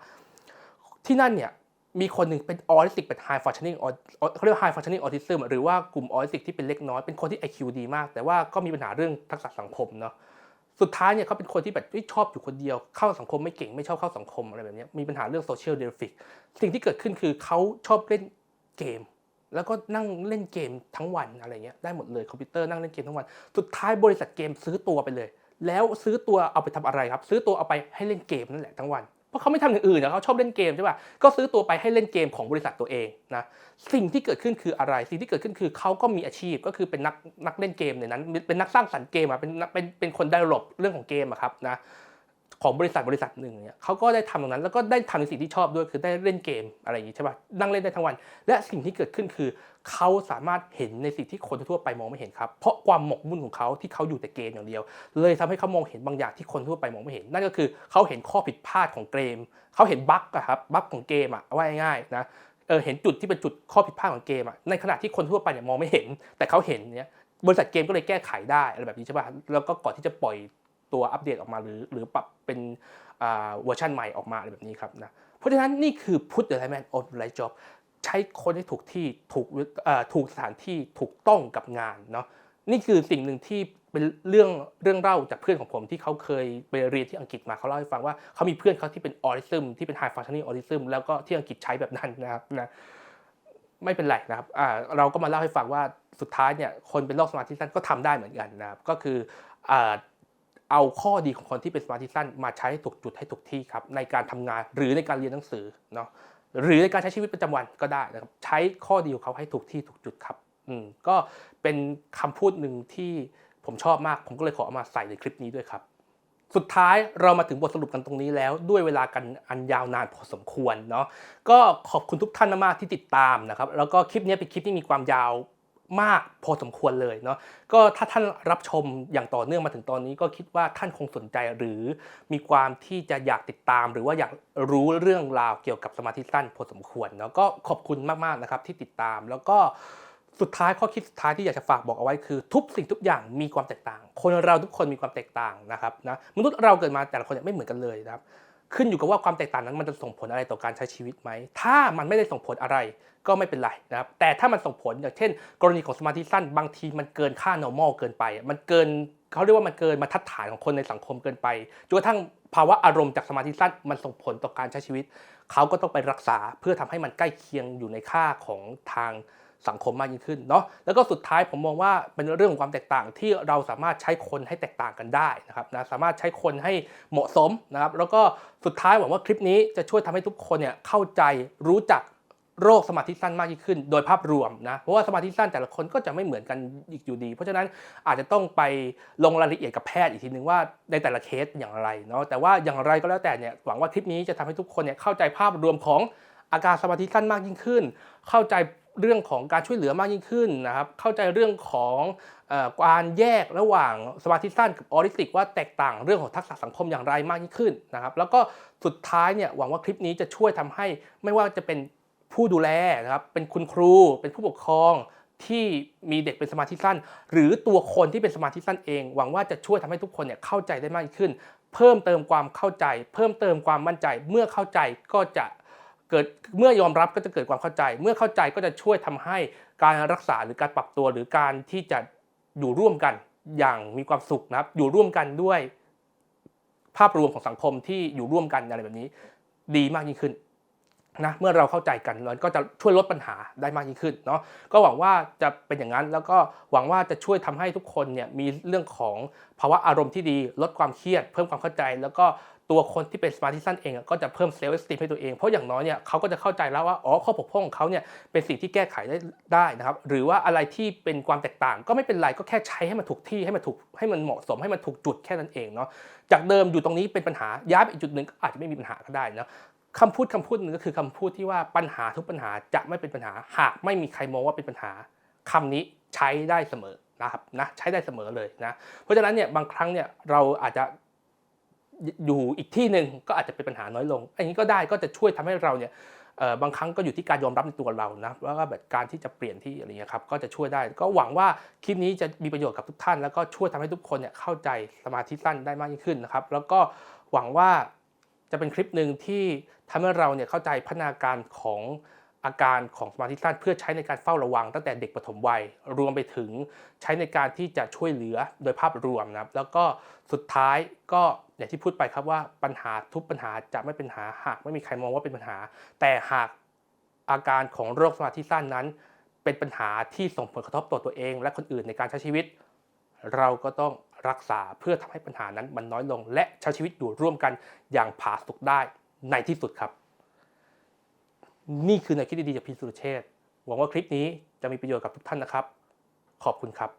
ที่นั่นเนี่ยมีคนหนึ่งเป็นออทิสติกเป็น high functioning เขาเรียกว่า high functioning autism หรือว่ากลุ่มออทิสติกที่เป็นเล็กน้อยเป็นคนที่ IQ ดีมากแต่ว่าก็มีปัญหาเรื่องทักษะสังคมเนาะ สุดท้ายเนี่ยเขาเป็นคนที่แบบชอบอยู่คนเดียวเข้าสังคมไม่เก่งไม่ชอบเข้าสังคมอะไรแบบนี้มีปัญหาเรื่องโซเชียลเดฟิกสิ่งที่เกิดขึ้นคือเขาชอบเล่นเกมแล้วก็นั่งเล่นเกมทั้งวันอะไรเงี้ยได้หมดเลยคอมพิวเตอร์นั่งเล่นเกมทั้งวันสุดท้ายบริษัทเกมซื้อตัวไปเลยแล้วซื้อตัวเอาไปทำอะไรครับซื้อตัวเอาไปให้เล่นเกมนั่นแหละทั้งวันเพราะเขาไม่ทำอย่างอื่นนะเขาชอบเล่นเกมใช่ป่ะก็ซื้อตัวไปให้เล่นเกมของบริษัทตัวเองนะสิ่งที่เกิดขึ้นคืออะไรสิ่งที่เกิดขึ้นคือเขาก็มีอาชีพก็คือเป็นนักเล่นเกมในนั้นเป็นนักสร้างสรรค์เกมเป็นคน develop เรื่องของเกมอะครับนะของบริษัทหนึ่งเนี่ยเขาก็ได้ทำตรงนั้นแล้วก็ได้ทำในสิ่งที่ชอบด้วยคือได้เล่นเกมอะไรอย่างงี้ใช่ป่ะนั่งเล่นได้ทั้งวันและสิ่งที่เกิดขึ้นคือเขาสามารถเห็นในสิ่งที่คนทั่วไปมองไม่เห็นครับเพราะความหมกมุ่นของเขาที่เขาอยู่แต่เกมอย่างเดียวเลยทำให้เขามองเห็นบางอย่างที่คนทั่วไปมองไม่เห็นนั่นก็คือเขาเห็นข้อผิดพลาดของเกมเขาเห็นบั๊กอะครับบั๊กของเกมอะว่าง่ายๆนะเห็นจุดที่เป็นจุดข้อผิดพลาดของเกมอะในขณะที่คนทั่วไปเนี่ยมองไม่เห็นแต่เขาเห็นเนี่ยบริษัทเกมก็เลยแก้ไขได้อะไรแบบนี้ใช่ป่ะแล้วก็ก่อนที่จะปล่อยตัวอัปเดตออกมาหรือปรับเป็นเวอร์ชันใหม่ออกมาอะไรแบบนี้ครับนะเพราะฉะนั้นนี่คือ put the right man on the right job ใช้คนให้ถูกที่ถูกสถานที่ถูกต้องกับงานเนาะนี่คือสิ่งหนึ่งที่เป็นเรื่องเล่าจากเพื่อนของผมที่เขาเคยไปเรียนที่อังกฤษมาเขาเล่าให้ฟังว่าเขามีเพื่อนเขาที่เป็นออทิซึมที่เป็น high functioning autism แล้วก็ที่อังกฤษใช้แบบนั้นนะครับนะไม่เป็นไรนะครับเราก็มาเล่าให้ฟังว่าสุดท้ายเนี่ยคนเป็นโรคสมาธิสั้นก็ทำได้เหมือนกันนะครับก็คือเอาข้อดีของคนที่เป็นสมาธิสั้นมาใช้ให้ถูกจุดให้ถูกที่ครับในการทำงานหรือในการเรียนหนังสือเนาะหรือในการใช้ชีวิตประจำวันก็ได้นะครับใช้ข้อดีของเขาให้ถูกที่ถูกจุดครับก็เป็นคำพูดหนึ่งที่ผมชอบมากผมก็เลยขอเอามาใส่ในคลิปนี้ด้วยครับสุดท้ายเรามาถึงบทสรุปกันตรงนี้แล้วด้วยเวลากันอันยาวนานพอสมควรเนาะก็ขอบคุณทุกท่านมากๆที่ติดตามนะครับแล้วก็คลิปนี้เป็นคลิปที่มีความยาวมากพอสมควรเลยเนาะก็ถ้าท่านรับชมอย่างต่อเนื่องมาถึงตอนนี้ก็คิดว่าท่านคงสนใจหรือมีความที่จะอยากติดตามหรือว่าอยากรู้เรื่องราวเกี่ยวกับสมาธิสั้นพอสมควรเนาะก็ขอบคุณมากๆนะครับที่ติดตามแล้วก็สุดท้ายข้อคิดสุดท้ายที่อยากจะฝากบอกเอาไว้คือทุกสิ่งทุกอย่างมีความแตกต่างคนเราทุกคนมีความแตกต่างนะครับนะมนุษย์เราเกิดมาแต่ละคนไม่เหมือนกันเลยนะครับขึ้นอยู่กับว่าความแตกต่างนั้นมันจะส่งผลอะไรต่อการใช้ชีวิตไหมถ้ามันไม่ได้ส่งผลอะไรก็ไม่เป็นไรนะครับแต่ถ้ามันส่งผลอย่างเช่นกรณีของสมาธิสั้นบางทีมันเกินค่า normal เกินไปมันเกินเขาเรียกว่ามันเกินมาตรฐานของคนในสังคมเกินไปจนกระทั่งภาวะอารมณ์จากสมาธิสั้นมันส่งผลต่อการใช้ชีวิตเขาก็ต้องไปรักษาเพื่อทำให้มันใกล้เคียงอยู่ในค่าของทางสังคมมากยิ่งขึ้นเนาะแล้วก็สุดท้ายผมมองว่าเป็นเรื่องของความแตกต่างที่เราสามารถใช้คนให้แตกต่างกันได้นะครับนะสามารถใช้คนให้เหมาะสมนะครับแล้วก็สุดท้ายหวังว่าคลิปนี้จะช่วยทำให้ทุกคนเนี่ยเข้าใจรู้จักโรคสมาธิสั้นมากยิ่งขึ้นโดยภาพรวมนะเพราะว่าสมาธิสั้นแต่ละคนก็จะไม่เหมือนกันอีกอยู่ดีเพราะฉะนั้นอาจจะต้องไปลงรายละเอียดกับแพทย์อีกทีนึงว่าในแต่ละเคสอย่างไรเนาะแต่ว่าอย่างไรก็แล้วแต่เนี่ยหวังว่าคลิปนี้จะทำให้ทุกคนเนี่ยเข้าใจภาพรวมของอาการสมาธิสั้นมากยิ่งขึ้นเข้าใจ เรื่องของการช่วยเหลือมากยิ่งขึ้นนะครับเข้าใจเรื่องของการแยกระหว่างสมาธิสั้นกับออทิสติกว่าแตกต่างเรื่องของทักษะสังคมอย่างไรมากยิ่งขึ้นนะครับแล้วก็สุดท้ายเนี่ยหวังว่าคลิปนี้จะช่วยทำให้ไม่ว่าจะเป็นผู้ดูแลนะครับเป็นคุณครูเป็นผู้ปกครองที่มีเด็กเป็นสมาธิสั้นหรือตัวคนที่เป็นสมาธิสั้นเองหวังว่าจะช่วยทำให้ทุกคนเนี่ยเข้าใจได้มากขึ้นเพิ่มเติมความเข้าใจเพิ่มเติมความมั่นใจเมื่อเข้าใจก็จะเกิดเมื่อยอมรับก็จะเกิดความเข้าใจเมื่อเข้าใจก็จะช่วยทำให้การรักษาหรือการปรับตัวหรือการที่จะอยู่ร่วมกันอย่างมีความสุขนะครับอยู่ร่วมกันด้วยภาพรวมของสังคมที่อยู่ร่วมกันอะไรแบบนี้ดีมากยิ่งขึ้นนะเมื่อเราเข้าใจกันเราก็จะช่วยลดปัญหาได้มากยิ่งขึ้นเนาะก็หวังว่าจะเป็นอย่างนั้นแล้วก็หวังว่าจะช่วยทำให้ทุกคนเนี่ยมีเรื่องของภาวะอารมณ์ที่ดีลดความเครียดเพิ่มความเข้าใจแล้วก็ตัวคนที่เป็นสมาธิสั้นเองก็จะเพิ่มเซลล์เอสติมให้ตัวเองเพราะอย่างน้อยเนี่ยเขาก็จะเข้าใจแล้วว่าอ๋อข้อบกพร่องของเขาเนี่ยเป็นสิ่งที่แก้ไขได้นะครับหรือว่าอะไรที่เป็นความแตกต่างก็ไม่เป็นไรก็แค่ใช้ให้มันถูกที่ให้มันเหมาะสมให้มันถูกจุดแค่นั้นเองเนาะจากเดิมอยู่ตรงนี้เป็นปัญหาย้ายไปอีกจุดหนึ่งก็อาจจะไม่มีปัญหาก็ได้นะคำพูดหนึ่งก็คือคำพูดที่ว่าปัญหาทุกปัญหาจะไม่เป็นปัญหาหากไม่มีใครมองว่าเป็นปัญหาคำนี้ใช้ได้เสมอนะครับนะใช้ได้เสมอเลยนะเพราะฉะนั้นเนี่ยบางครั้งเนี่ยเราอาจจะอยู่อีกที่หนึ่งก็อาจจะเป็นปัญหาน้อยลงอันนี้ก็ได้ก็จะช่วยทำให้เราเนี่ยบางครั้งก็อยู่ที่การยอมรับในตัวเรานะแล้วก็แบบการที่จะเปลี่ยนที่อะไรเงี้ยครับก็จะช่วยได้ก็หวังว่าคลิปนี้จะมีประโยชน์กับทุกท่านแล้วก็ช่วยทำให้ทุกคนเนี่ยเข้าใจสมาธิสั้นได้มากยิ่งขึ้นนะครับแล้วก็หวังว่าจะเป็นคลิปหนึ่งที่ทำให้เราเนี่ยเข้าใจพัฒนาการของอาการของสมาธิสั้นเพื่อใช้ในการเฝ้าระวังตั้งแต่เด็กปฐมวัยรวมไปถึงใช้ในการที่จะช่วยเหลือโดยภาพรวมนะครับแล้วก็สุดท้ายก็อย่างที่พูดไปครับว่าปัญหาทุกปัญหาจะไม่เป็นปัญหาหากไม่มีใครมองว่าเป็นปัญหาแต่หากอาการของโรคสมาธิสั้นนั้นเป็นปัญหาที่ส่งผลกระทบต่อตัวเองและคนอื่นในการใช้ชีวิตเราก็ต้องรักษาเพื่อทำให้ปัญหานั้นมันน้อยลงและใช้ชีวิตอยู่ร่วมกันอย่างผาสุกได้ในที่สุดครับนี่คือแนวคิดดีๆจากพี่สุรเชษฐ์หวังว่าคลิปนี้จะมีประโยชน์กับทุกท่านนะครับขอบคุณครับ